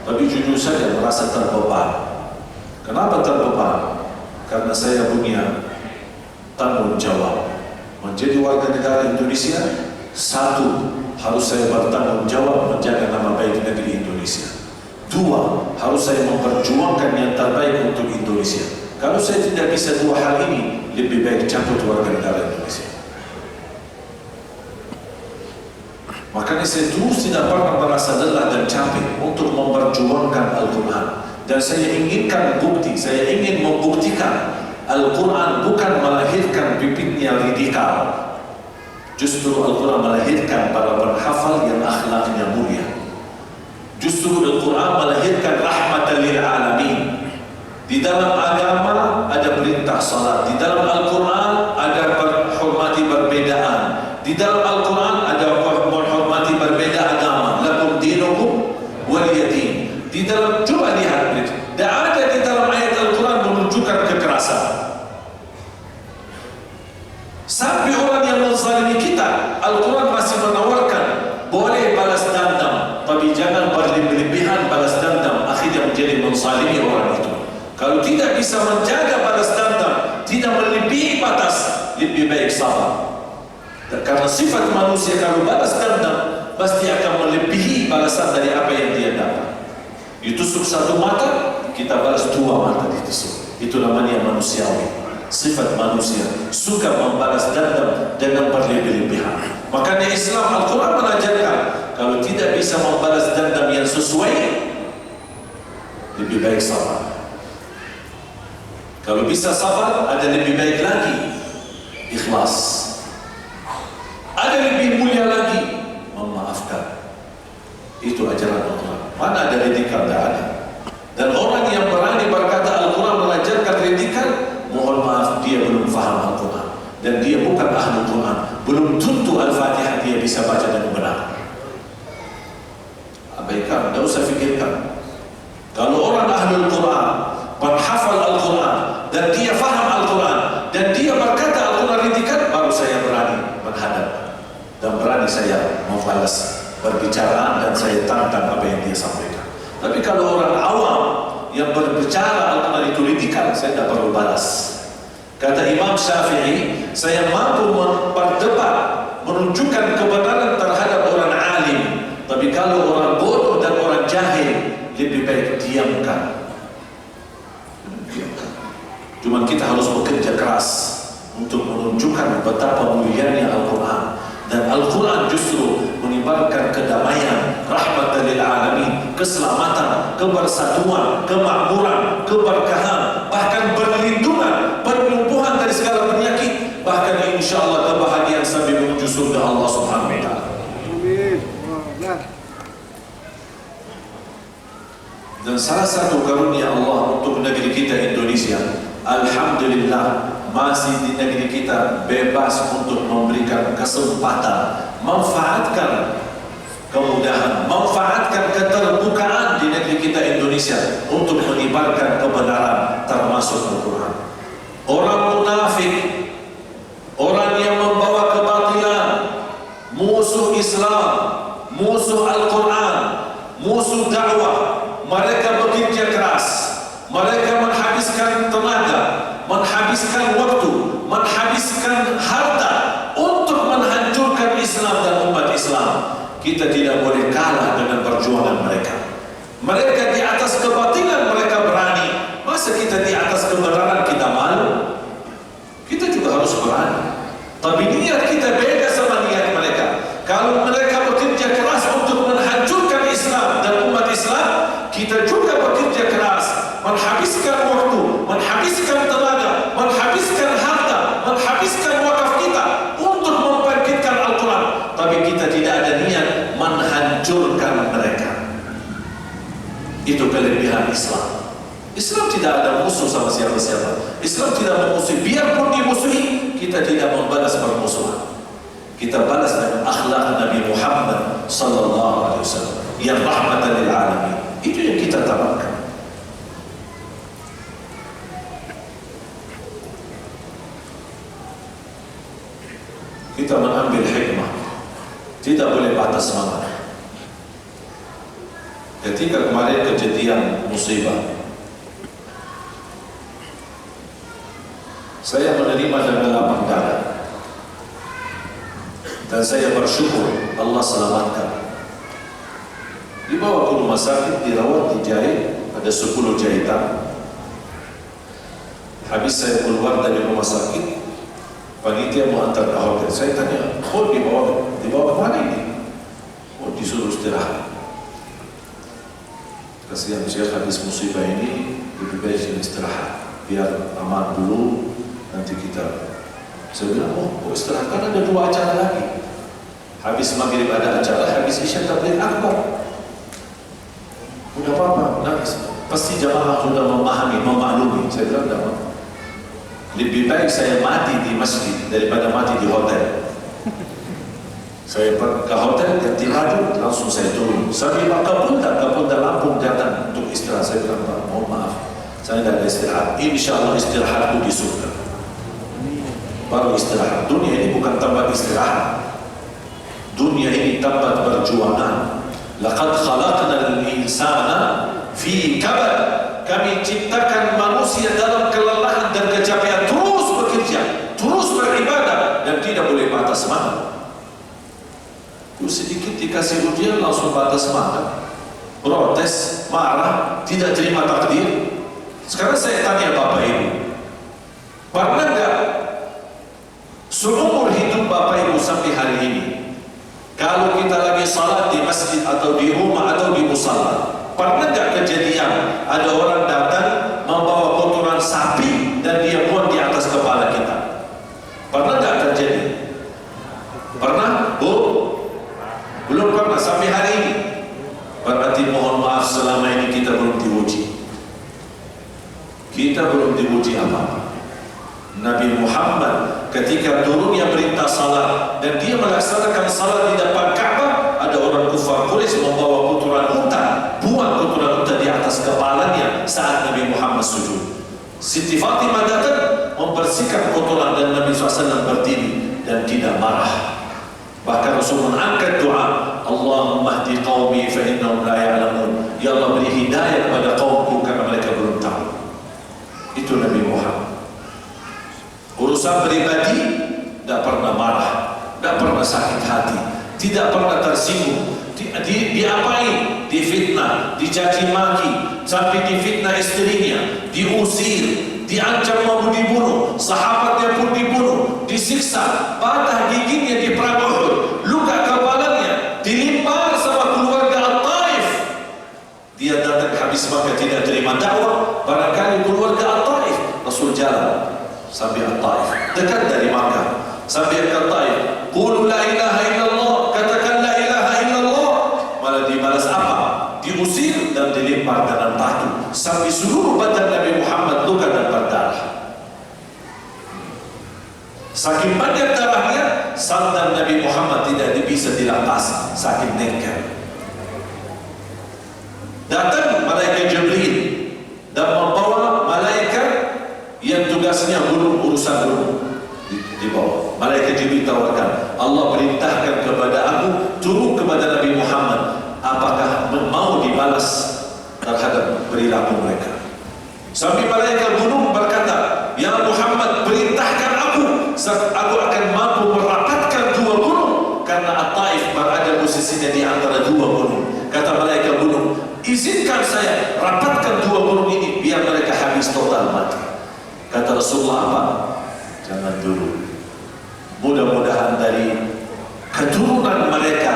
tapi jujur saja merasa terbeban. Kenapa terbeban? Karena saya punya tanggung jawab. Menjadi warga negara Indonesia, satu, harus saya bertanggung jawab menjaga nama baik negeri Indonesia. Dua, harus saya memperjuangkan yang terbaik untuk Indonesia. Kalau saya tidak bisa dua hal ini, lebih baik cabut warga negara Indonesia. Makanya saya terus tidak pernah merasa lelah dan capek untuk memperjuangkan Al-Quran. Dan saya inginkan bukti, saya ingin membuktikan Al-Quran bukan melahirkan bibitnya radikal. Justru Al-Quran melahirkan para penghafal yang akhlaknya mulia. Justru Al-Quran melahirkan rahmatan lil alamin. Di dalam agama ada perintah salat. Di dalam Al-Quran ada menghormati perbedaan. Di dalam Al-Quran ada menghormati berbeda agama. Lakum dinukum waliyadin. Di dalam, coba lihat, tidak ada di dalam ayat Al-Quran menunjukkan kekerasan. Sampai orang yang menzalimi kita, Al-Quran masih menawarkan boleh balas dendam, tapi jangan berlebihan balas dendam, akhirnya menjadi menzalimi orang itu. Kalau tidak bisa menjaga balas dendam, tidak melebihi batas, lebih baik sabar. Karena sifat manusia kalau balas dendam pasti akan melebihi balasan dari apa yang dia dapat. Ditusuk satu mata, kita balas dua mata ditusuk. Itu namanya manusiawi. Sifat manusia suka membalas dendam dengan berlebih-lebihan. Makanya Islam Al-Quran mengajarkan kalau tidak bisa membalas dendam yang sesuai, lebih baik sabar. Kalau bisa sabar, ada lebih baik lagi, ikhlas. Ada lebih mulia lagi, memaafkan. Itu ajaran Al-Quran. Mana ada radikal? Tidak ada. Dan orang yang berani berkata Al-Quran mengajarkan radikal, mohon maaf, dia belum faham Al-Quran. Dan dia bukan ahli Quran. Belum tentu Al-Fatihah dia bisa baca dengan benar. Abaikan, tidak usah fikirkan. Kalau orang ahli Quran, penghafal Al-Quran, dan dia faham Al-Quran, dan dia berkata Al-Quran radikal, baru saya berani menghadap. Dan berani saya membalas perbicaraan dan saya tantang apa yang dia sampaikan. Tapi kalau orang awam yang berbicara Al-Quran itu radikal, saya tidak perlu balas. Kata Imam Syafi'i, saya mampu berdebat, menunjukkan kebenaran terhadap orang alim. Tapi kalau orang bodoh dan orang jahil, lebih baik diamkan. Cuma kita harus bekerja keras untuk menunjukkan betapa mulianya Al-Quran. Dan Al-Quran justru menyebarkan kedamaian, rahmatan lil alamin, keselamatan, kebersatuan, kemakmuran, keberkahan, bahkan perlindungan, penyembuhan dari segala penyakit, bahkan insyaallah kebahagiaan sampai menuju surga Allah Subhanahu wa taala. Amin. Dan salah satu karunia Allah untuk negeri kita Indonesia, alhamdulillah, masih di negeri kita bebas untuk memberikan kesempatan, manfaatkan kemudahan, manfaatkan keterbukaan di negeri kita Indonesia untuk menyebarkan kebenaran termasuk Al-Quran. Orang munafik, orang yang membawa kebatilan, musuh Islam, musuh Al-Quran, musuh dakwah, mereka bekerja keras, mereka menghabiskan tenaga, menghabiskan waktu, menghabiskan harta untuk menghancurkan Islam dan umat Islam. Kita tidak boleh kalah dengan perjuangan mereka. Mereka di atas kebatilan mereka berani. Masa kita di atas kebenaran kita malu? Kita juga harus berani. Tapi niat kita beda sama niat mereka. Kalau mereka bekerja keras untuk menghancurkan Islam dan umat Islam, kita juga bekerja keras, menghabiskan waktu, menghabiskan tenaga, menghabiskan harta, menghabiskan wakaf kita untuk membangkitkan Al-Quran. Tapi kita tidak ada niat Itu kelebihan Islam. Islam tidak ada musuh sama siapa-siapa. Islam tidak memusuhi. Biarpun dimusuhi, kita tidak membalas permusuhan. Kita balas dengan akhlak Nabi Muhammad sallallahu alaihi wasallam yang rahmatan lil alamin. Itu yang kita tawarkan. Kita mengambil hikmah. Tidak boleh batas semangat. Ketika kemarin kejadian musibah, saya menerima dengan lapang dada dan saya bersyukur Allah selamatkan. Dibawa ke rumah sakit, dirawat, dijahit, ada 10 jahitan. Habis saya keluar dari rumah sakit, panitia mau antar ke hotel. Saya tanya, oh dibawa mana ini? Oh disuruh istirahat. Kasihan Syekh habis musibah ini, lebih baik istirahat, biar aman dulu. Nanti kita, saya bilang, oh istirahat, kan ada 2 acara lagi. Habis maghrib ada acara, habis isya tabligh akbar. Udah apa-apa, nangis. Pasti jamaah sudah memahami, memaklumi. Saya bilang, tidak apa. Lebih baik saya mati di masjid daripada mati di hotel. Saya ke hotel, ganti baju, langsung saya turun. Sambil Kapolda Lampung datang untuk istirahat. Saya bilang, Pak, mohon maaf, saya tidak ada istirahat. Insya Allah istirahatku di surga. Baru istirahat. Dunia ini bukan tempat istirahat. Dunia ini tempat perjuangan. Laqad khalaqnal insana fi kabad. Kami ciptakan manusia dalam kelelahan dan kecapean, terus bekerja, terus beribadah, dan tidak boleh patah semangat. Sedikit dikasih ujian langsung patah semangat, protes, marah, tidak terima takdir. Sekarang saya tanya Bapak Ibu, pernah enggak seumur hidup Bapak Ibu sampai hari ini, kalau kita lagi salat di masjid atau di rumah atau di musala, pernah enggak kejadian ada orang datang membawa kotoran sapi dan dia buang di atas kepala kita? Pernah enggak terjadi? Pernah? Bu? Belum pernah sampai hari ini. Berarti mohon maaf, selama ini kita belum diuji. Kita belum diuji apa-apa. Nabi Muhammad ketika turunnya perintah salat dan dia melaksanakan salat di depan Ka'bah, ada orang kufar Quraisy membawa kotoran unta, buang kotoran unta di atas kepalanya saat Nabi Muhammad sujud. Siti Fatimah datang membersihkan kotoran dan Nabi SAW berdiri dan tidak marah. Bahkan Rasul mengangkat doa, Allahumma hdi qaumi fa innahum la ya'lamun. Ya Allah, beri hidayah kepada kaumku karena mereka belum tahu. Itu Nabi Muhammad. Urusan pribadi tidak pernah marah, tidak pernah sakit hati, tidak pernah tersinggung. Diapain? Difitnah, dicaci maki, sampai difitnah istrinya, diusir, diancam mau dibunuh, sahabatnya pun dibunuh, disiksa, patah giginya di perang Uhud, luka kepalanya, dilimpar sama keluarga At-Taif. Dia datang habis maka tidak terima dakwah, barangkali keluarga At-Taif. Rasul jalan sampai At-Taif, dekat dari Makkah, sampai ke At-Taif, qul la ilaha illallah, katakan la ilaha illallah. Malah dibalas apa? Diusir dan dilempar dengan batu sampai seluruh badan Nabi Muhammad luka dan berdarah. Saking banyak darahnya, sandal Nabi Muhammad tidak bisa dilepas, saking nengkel. Datang malaikat Jibril dan membawa malaikat yang tugasnya urusan gunung dibawa. Malaikat Jibril tawarkan, Allah perintahkan kepada aku turun kepada Nabi Muhammad, apakah mau dibalas terhadap perilaku mereka? Sampai malaikat gunung berkata, ya Muhammad, perintahkan aku akan mampu merapatkan 2 gunung, karena At-Taif berada posisinya di antara 2 gunung. Kata malaikat gunung, izinkan saya rapatkan 2 gunung ini biar mereka habis total mati. Kata Rasulullah apa? Jangan dulu. Mudah-mudahan dari keturunan mereka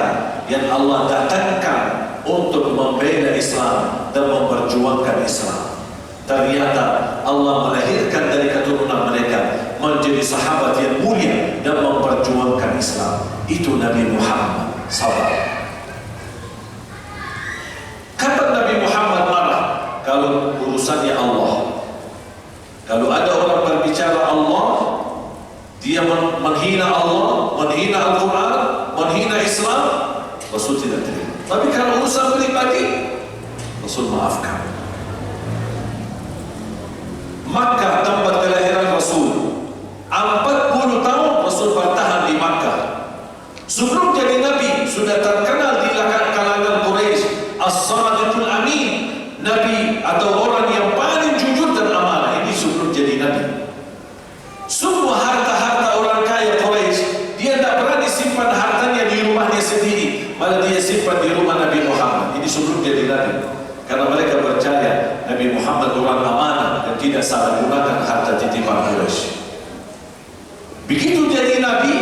yang Allah datangkan untuk membela Islam dan memperjuangkan Islam, ternyata Allah melahirkan dari keturunan mereka menjadi sahabat yang mulia dan memperjuangkan Islam. Itu Nabi Muhammad SAW. Kapan Nabi Muhammad marah? menghina Allah, menghina Al-Quran, menghina Islam, Rasul tidak terima. Tapi kalau urusan pribadi, Rasul maafkan. Makkah tempat kelahiran Rasul, 40 tahun Rasul bertahan di Makkah. Sebelum jadi Nabi sudah terkenal di kalangan Quraisy As-Sadiqul Amin, Nabi atau orang yang paling jujur dan amanah. Ini sebelum jadi Nabi. Semua harta-harta orang kaya Quraisy, dia tidak berani simpan hartanya di rumahnya sendiri, malah dia simpan di rumah Nabi Muhammad. Ini sebelum jadi Nabi, karena mereka percaya Nabi Muhammad orang amanah dan tidak salah gunakan harta titipan Quraisy. Begitu jadi Nabi,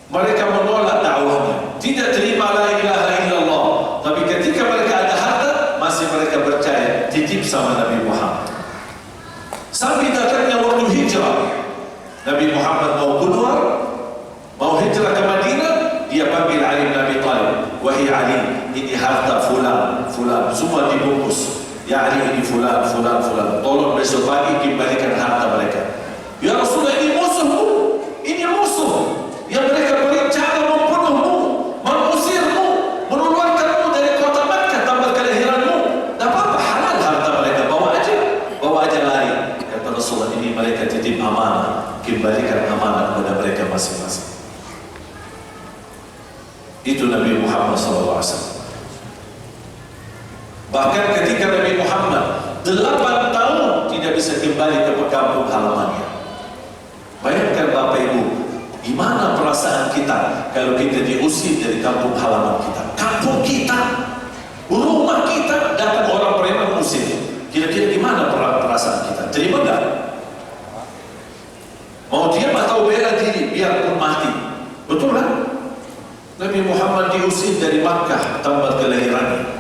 mereka menolak dakwahnya, tidak terima la ilaha illallah. Tapi ketika mereka ada harta, masih mereka percaya titip sama Nabi Muhammad. Sampai datangnya waktu hijrah, Nabi Muhammad mau keluar, mau hijrah ke Madinah, dia panggil Ali bin Abi Thalib. Wahai Ali, ini harta fulan, fulan, semua dibungkus. Ya Ali, ini fulan, fulan, fulan. Tolong besok pagi kembalikan harta mereka. Ya Rasulullah, ini musuhmu, ini musuh yang mereka berencana membunuhmu, mengusirmu, mengeluarkanmu dari kota Makkah, tempat kelahiranmu. Tak apa-apa, halal harta mereka, bawa aja lari. Kata Rasulullah, ini mereka titip amanah, kembalikan amanah kepada mereka masing-masing. Itu Nabi Muhammad SAW. Bahkan ketika Nabi Muhammad 8 tahun tidak bisa kembali ke kampung halamannya. Bayangkan Bapak Ibu, gimana perasaan kita kalau kita diusir dari kampung halaman kita, kampung kita, rumah kita, datang orang preman usir. Kira-kira gimana perasaan kita? Terima enggak? Mau diam atau bela diri biarpun mati? Betul kan? Nabi Muhammad diusir dari Makkah, tempat kelahirannya,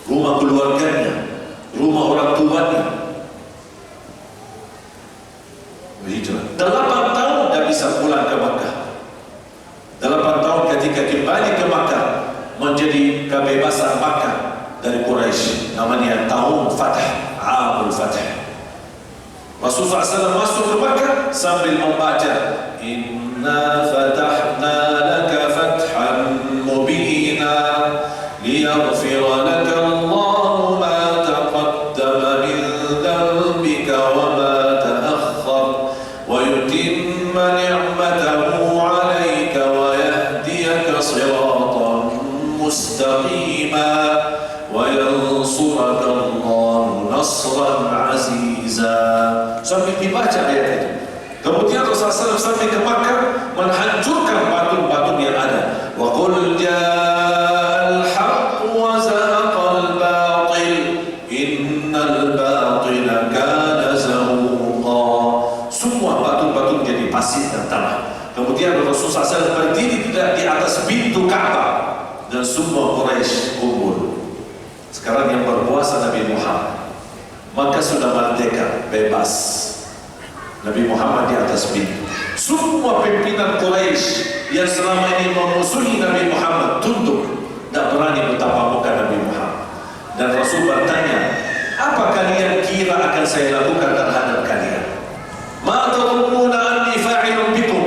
rumah keluarganya, rumah orang tuanya. Berhijrah 8 tahun tidak bisa pulang ke Makkah. 8 tahun ketika kembali ke Makkah, menjadi kebebasan Makkah dari Quraisy, namanya tahun Fath, Amul Fath. Rasulullah SAW masuk ke Makkah sambil membaca, Inna fatahna laka fathan mubina liyaghfira laka Allahu ma taqaddama min dhanbika wa ma ta'akhkhar wa yutimma ni'matahu 'alayka wa yahdiyaka siratan mustaqima wa yansuraka Allahu nasran 'aziza. Sampai dibaca ayat itu. Kemudian Rasulullah SAW sampai ke Makkah menghancurkan patung-patung yang ada. Wa qul ja'al haqq wa zahaqal batil innal batila kana zahuqa. Semua patung-patung jadi pasir dan tanah. Kemudian Rasulullah SAW berdiri di atas pintu Ka'bah dan semua Quraisy kumpul. Sekarang yang berpuasa Nabi Muhammad, maka sudah merdeka, bebas. Nabi Muhammad di atas pintu. Semua pimpinan Quraisy yang selama ini memusuhi Nabi Muhammad tunduk, tidak berani betapa muka Nabi Muhammad. Dan Rasul bertanya, apa kalian kira akan saya lakukan terhadap kalian? Ma tadhunnuna anni fa'ilun bikum?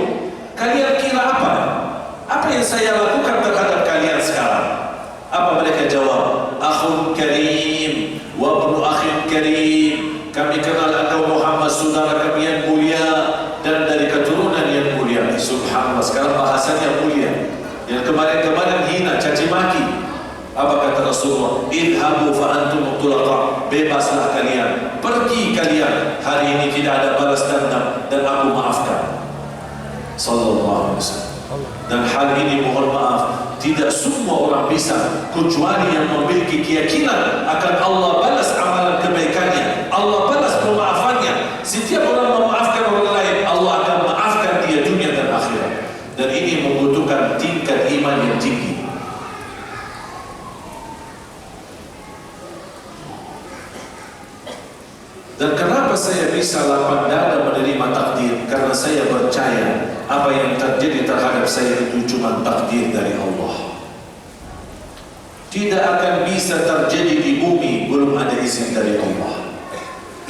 Kalian kira apa? Apa yang saya lakukan terhadap kalian sekarang? Apa mereka jawab? Akhun karim wa ibnu akhin karim. Kami kenal engkau Muhammad, saudara kami yang mulia dan dari keturunan yang mulia. Subhanallah, sekarang bahasanya mulia. Yang kemarin-kemarin hina, caci maki. Apa kata Rasulullah? Idhabu fa antum tulaqa. Bebaslah kalian, pergi kalian. Hari ini tidak ada balas dendam dan aku maafkan. Sallallahu alaihi wasallam. Dan hal ini mohon maaf, tidak semua orang bisa, kecuali yang memiliki keyakinan akan Allah balas amalan kebaikannya, Allah balas pemaafannya. Setiap orang memaafkan orang lain, Allah akan maafkan dia dunia dan akhirat. Dan ini membutuhkan tingkat iman yang tinggi. Dan kenapa saya bisa lapang dada menerima takdir? Karena saya percaya apa yang terjadi terhadap saya itu cuma takdir dari Allah. Tidak akan bisa terjadi di bumi belum ada izin dari Allah.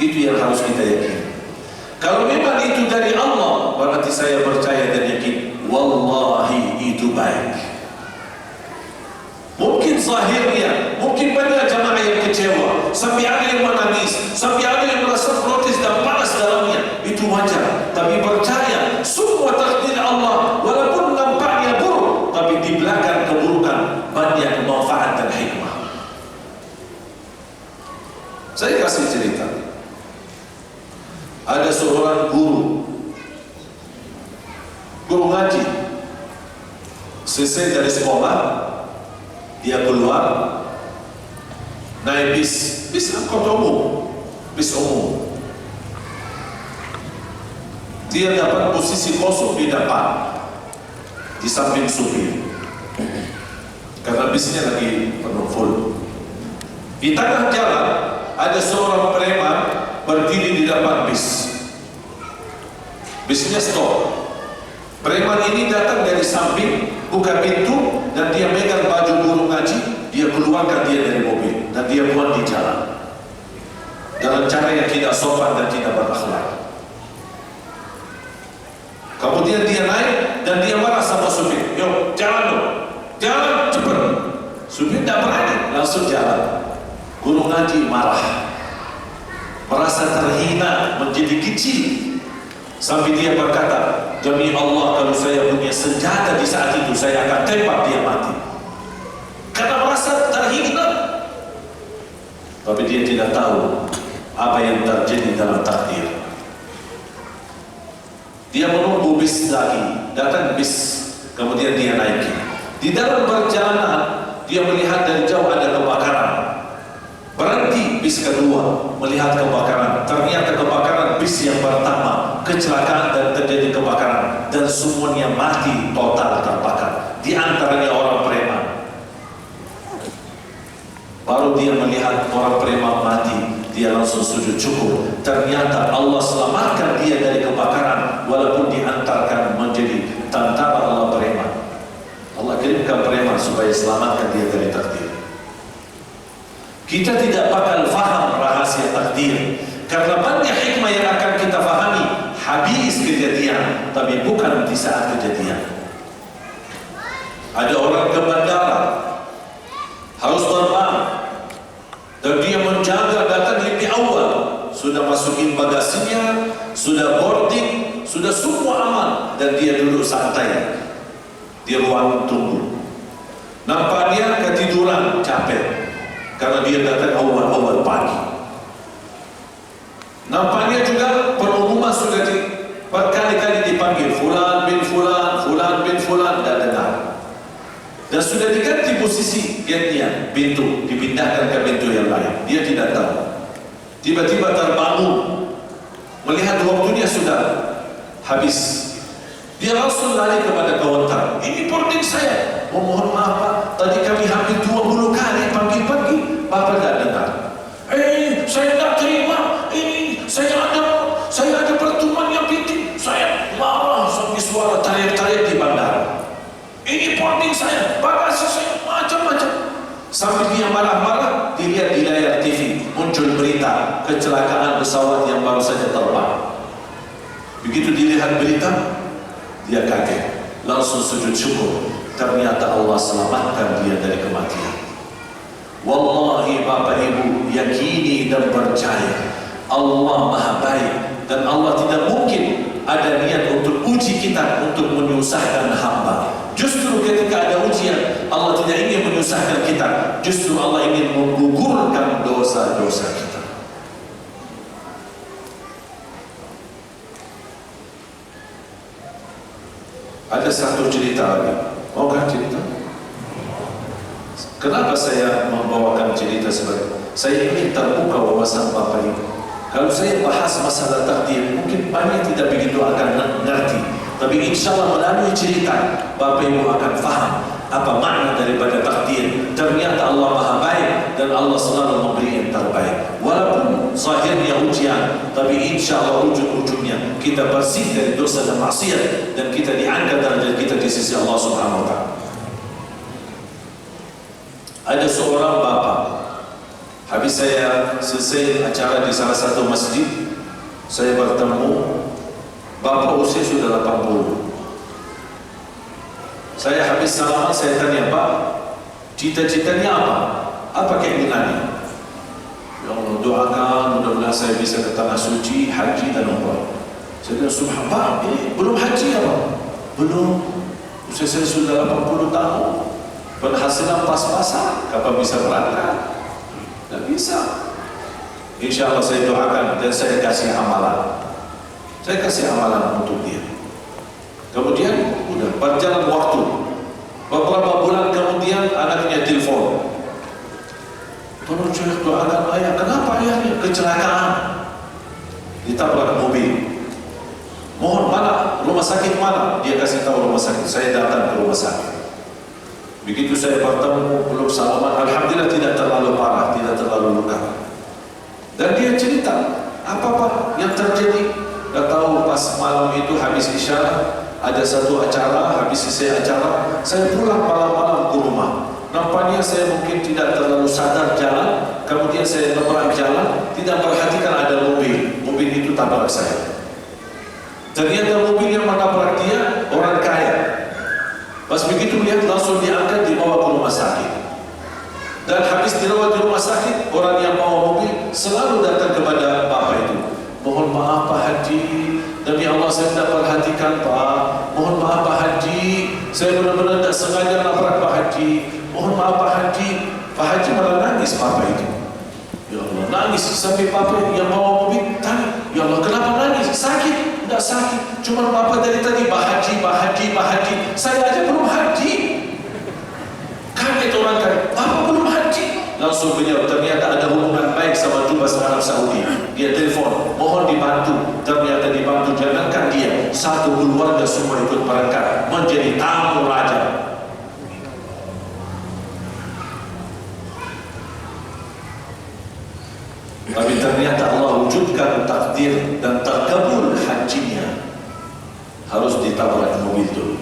Itu yang harus kita yakini. Kalau memang itu dari Allah, berarti saya percaya dan yakin, wallahi itu baik. Mungkin zahirnya, mungkin banyak jamaah yang kecewa, sampai ada yang menangis, sampai ada yang merasa protes dan panas dalamnya. Itu wajar. Tapi percaya, semua takdir Allah, walaupun nampaknya buruk, tapi di belakang keburukan banyak manfaat dan hikmah. Saya kasih cerita. Ada seorang guru ngaji, selesai dari sekolah, dia keluar naik bis angkot umum, bis umum. Dia dapat posisi kosong di depan, di samping supir, karena bisnya lagi penuh full. Di tengah jalan ada seorang preman berdiri di depan bis. Bisnya stop. Preman ini datang dari samping, buka pintu, dan dia megang baju guru ngaji. Dia keluarkan dia dari mobil dan dia buang di jalan dalam cara yang tidak sopan dan tidak berakhlak. Kemudian dia naik dan dia marah sama supir. Yo, jalan dong, jalan cepat. Supir tidak berani, langsung jalan. Guru ngaji marah, merasa terhina, menjadi kecil, sampai dia berkata, demi Allah, kalau saya punya senjata di saat itu, saya akan tembak dia mati. Karena merasa terhina. Tapi dia tidak tahu apa yang terjadi dalam takdir. Dia menunggu bis lagi, datang bis, kemudian dia naiki. Di dalam perjalanan, dia melihat dari jauh ada kebakaran. Berhenti bis kedua, melihat kebakaran. Ternyata kebakaran bis yang pertama, kecelakaan dan terjadi kebakaran, dan semuanya mati total terbakar. Di antaranya orang preman. Baru dia melihat orang preman mati, dia langsung sujud syukur. Ternyata Allah selamatkan dia dari kebakaran, walaupun diantarkan menjadi tentara Allah preman. Allah kirimkan preman supaya selamatkan dia dari takdir. Kita tidak bakal faham rahasia takdir, karena banyak hikmah yang akan kita fahami habis kejadian, tapi bukan di saat kejadian. Ada orang ke bandara, harus terbang, dan dia menjaga datang lebih awal. Sudah masukin bagasinya, sudah boarding, sudah semua aman, dan dia duduk santai di ruang tunggu. Nampaknya ketiduran, capek, karena dia datang awal-awal pagi. Nampaknya juga pengumuman sudah berkali-kali dipanggil, fulan bin fulan, fulan bin fulan, dan dengar. Dan sudah diganti posisi gate-nya, pintu dipindahkan ke pintu yang lain. Dia tidak tahu. Tiba-tiba terbangun, melihat waktunya sudah habis. Dia langsung lari kepada kawan. Ini boarding saya. Oh, mohon maaf Pak, tadi kami hampir 20 kali panggil-panggil, Bapak tidak dengar. Saya tidak terima. Ini saya ada pertemuan yang penting. Saya marah sampai suara teriak-teriak di bandara. Ini boarding saya, bagasi saya, macam-macam. Sampai dia marah-marah, dilihat di layar TV muncul berita kecelakaan pesawat yang baru saja terbang. Begitu dilihat berita, dia kaget, langsung sujud syukur. Ternyata Allah selamatkan dia dari kematian. Wallahi Bapak Ibu, yakini dan percaya Allah Maha Baik, dan Allah tidak mungkin ada niat untuk uji kita, untuk menyusahkan hamba. Justru ketika ada ujian, Allah tidak ingin menyusahkan kita, justru Allah ingin menggugurkan dosa-dosa kita. Ada satu cerita lagi. Maukah cerita? Kenapa saya membawakan cerita seperti itu? Saya ingin terbuka wawasan Bapak Ibu. Kalau saya bahas masalah takdir, mungkin banyak tidak begitu akan mengerti. Tapi insya Allah melalui cerita, Bapak Ibu akan faham apa makna daripada takdir. Ternyata Allah Maha Baik, dan Allah selalu memberi yang terbaik. Walaupun zahirnya ujian, tapi insya Allah ujung-ujungnya kita bersih dari dosa dan maksiat, dan kita diangkat derajat kita di sisi Allah Subhanahu wa Ta'ala. Ada seorang bapa, habis saya selesai acara di salah satu masjid, Saya bertemu, bapak usia sudah 80. Saya habis salaman, saya tanya, Pak, cita-citanya apa? Apa keinginannya? Ya Allah, doakan mudah-mudahan saya bisa ke tanah suci, haji dan umrah. Saya bilang, subhanallah, ini belum haji apa? Belum. Usia saya sudah 80 tahun. Penghasilan pas-pasan, kapan bisa berangkat? Tak bisa. Insya Allah saya doakan dan saya kasih amalan. Saya kasih amalan untuk dia. Kemudian, udah berjalan waktu. Beberapa bulan kemudian anaknya telepon. Tolong cuy doakan ayah. Kenapa ayahnya? Kecelakaan. Ditabrak mobil. Mohon mana? Rumah sakit mana? Dia kasih tahu rumah sakit. Saya datang ke rumah sakit. Begitu saya bertemu, belum salaman, alhamdulillah tidak terlalu parah, tidak terlalu luka. Dan dia cerita, apa Pak yang terjadi? Dah tahu pas malam itu habis isya, ada satu acara, habis selesai acara, saya pulang malam-malam ke rumah. Nampaknya saya mungkin tidak terlalu sadar jalan, kemudian saya nabrak jalan, tidak perhatikan ada mobil. Mobil itu tabrak saya. Ternyata mobil yang menabrak dia orang kaya. Pas begitu lihat langsung diangkat dibawa ke rumah sakit. Dan habis dirawat di rumah sakit, orang yang bawa mobil selalu datang kepada bapak itu. Mohon maaf Pak Haji, demi Allah saya tidak perhatikan Pak. Mohon maaf Pak Haji, saya benar-benar tidak sengaja nabrak Pak Haji. Mohon maaf Pak Haji. Pak Haji malah nangis bapak itu. Ya Allah, nangis sampai bapak yang bawa mobil tanya, ya Allah kenapa nangis? Sakit? Tidak sakit, cuma bapak dari tadi Pak Haji, Pak Haji, Pak Haji. Saya aja belum haji. Kaget orang kan, bapak belum haji. Langsung beliau ternyata ada hubungan baik sama Dubes Arab Saudi. Dia telepon, mohon dibantu. Ternyata dibantu, jangankan dia, satu keluarga semua ikut berangkat menjadi tamu raja. Tapi ternyata Allah wujudkan takdir dan terkabul hajinya. Harus ditabrak mobil itu.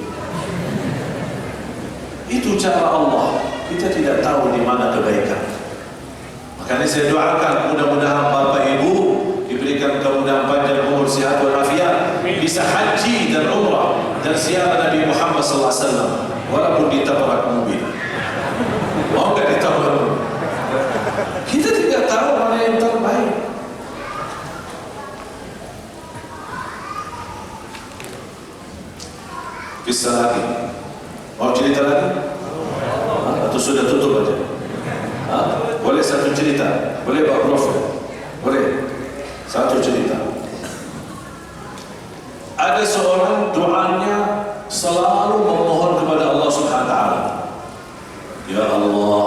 Itu cara Allah. Kita tidak tahu di mana kebaikan. Makanya saya doakan mudah-mudahan Bapak Ibu diberikan kemudahan panjang umur, sehat walafiat, bisa haji dan umrah dan ziarah Nabi Muhammad SAW walaupun ditabrak mobil. Mau enggak ditabrak mobil? Kita tidak tahu mana yang terbaik. Kisah lagi. Mau cerita lagi? Atau sudah tutup aja? Boleh satu cerita? Boleh Pak Prof? Boleh. Satu cerita. Ada seorang doanya selalu memohon kepada Allah Subhanahu Wa Taala. Ya Allah,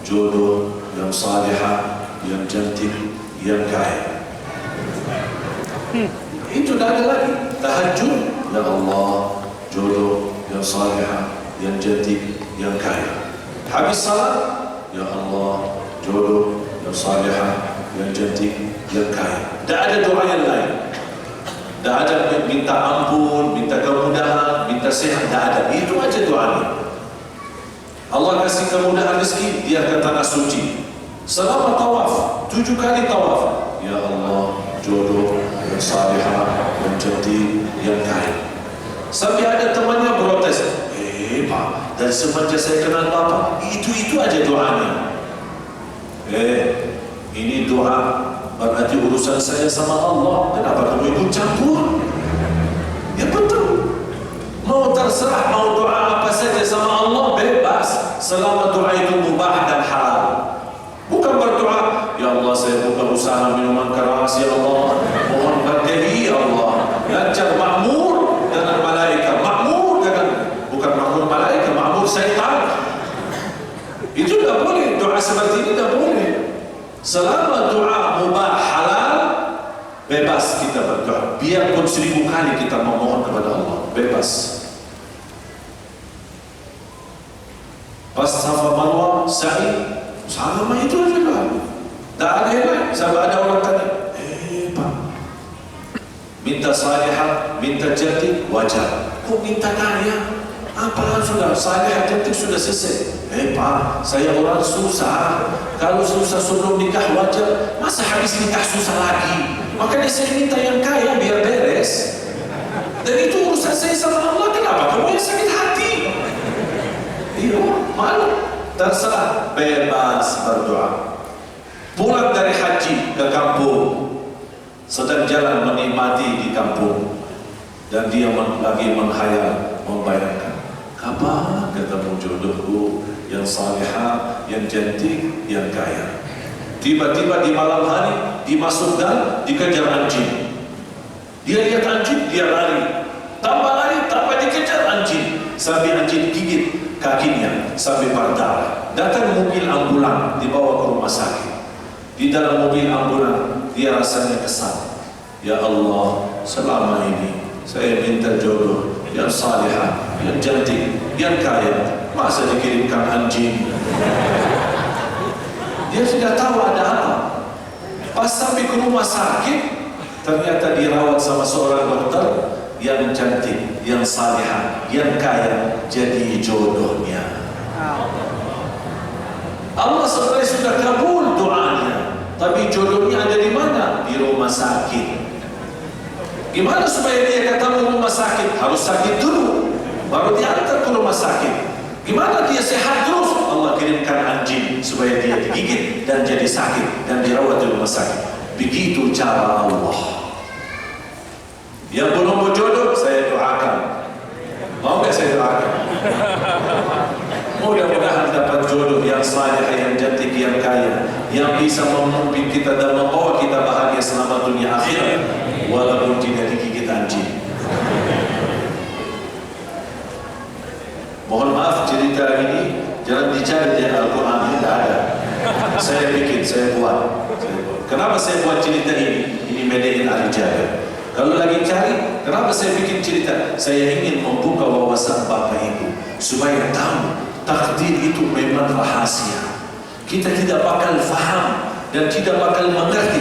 jodoh yang salihah, yang cantik, yang kaya. Itu dah ada lagi. Tahajud, ya Allah, jodoh yang salihah, yang cantik, yang kaya. Habis salat, ya Allah, jodoh yang salihah, yang cantik, yang kaya. Tak ada doa yang lain. Tak ada minta ampun, minta kemudahan, minta sehat, tak ada. Itu aja doanya. Allah kasih kemudahan rezeki, dia ke tanah suci. Selama tawaf, 7 kali tawaf. Ya Allah, jodoh yang salihah, yang cantik, yang kaya. Sampai ada temannya protes. Pak, dari semenjak saya kenal Bapak, itu aja doanya. Ini doa berarti urusan saya sama Allah. Kenapa kamu ikut campur? Ya betul. Mau terserah, mau doa apa saja sama Allah, bebas. Selama doa itu mubah dan halal. Bukan berdoa, ya Allah saya buka usaha minuman keras, ya Allah mohon berkahi, ya Allah lancar makmur dengan malaikat, makmur dengan, bukan makmur malaikat, makmur syaitan. Itu tidak boleh, doa seperti ini tidak boleh. Selama doa mubah halal, bebas kita berdoa. Biarpun 1000 kali kita memohon kepada Allah, bebas. Pas Safa Marwah, sa'i sama itu aja kan. Tak ada yang lain. Sampai ada orang tanya, Pak, minta salihah, minta cantik, wajar. Kok minta kaya? Apa sudah salihah cantik sudah selesai? Pak, saya orang susah. Kalau susah sebelum nikah wajar, masa habis nikah susah lagi? Makanya saya minta yang kaya biar beres. Dan itu urusan saya sama Allah. Kenapa kamu yang sakit hati? Iya, malu. Terserah, bebas berdoa. Pulang dari haji ke kampung, sedang jalan menikmati di kampung, dan dia lagi menghayal, membayangkan, kapan ketemu jodohku yang salihah, yang cantik, yang kaya. Tiba-tiba di malam hari dimasuk dan dikejar anjing. Dia lihat anjing, dia lari, tambah dikejar anjing, sampai anjing gigit kakinya sampai berdarah. Datang mobil ambulan, dibawa ke rumah sakit. Di dalam mobil ambulan dia rasanya kesal. Ya Allah, selama ini saya minta jodoh yang salihah, yang cantik, yang kaya, masa dikirimkan anjing? Dia tidak tahu ada apa. Pas sampai ke rumah sakit, ternyata dirawat sama seorang dokter yang cantik, yang salihah, yang kaya, jadi jodohnya. Allah sebenarnya sudah kabul doanya, tapi jodohnya ada di mana? Di rumah sakit. Gimana supaya dia ketemu rumah sakit? Harus sakit dulu, baru diantar ke rumah sakit. Gimana dia sehat terus? Allah kirimkan anjing supaya dia digigit dan jadi sakit dan dirawat di rumah sakit. Begitu cara Allah. Yang belum berjodoh, saya doakan. Mau nggak saya doakan? Mudah-mudahan dapat jodoh yang saleh, yang cantik, yang kaya, yang bisa memimpin kita dan membawa kita bahagia selama dunia akhirat, walaupun tidak digigit anjing. Mohon maaf, cerita ini jangan dicari di Al-Quran, tidak ada. Saya bikin, saya buat. Kenapa saya buat cerita ini? Ini Medain Al-Jabir. Kalau lagi cari, kenapa saya bikin cerita? Saya ingin membuka wawasan Bapak Ibu supaya tahu takdir itu memang rahasia. Kita tidak bakal faham dan tidak bakal mengerti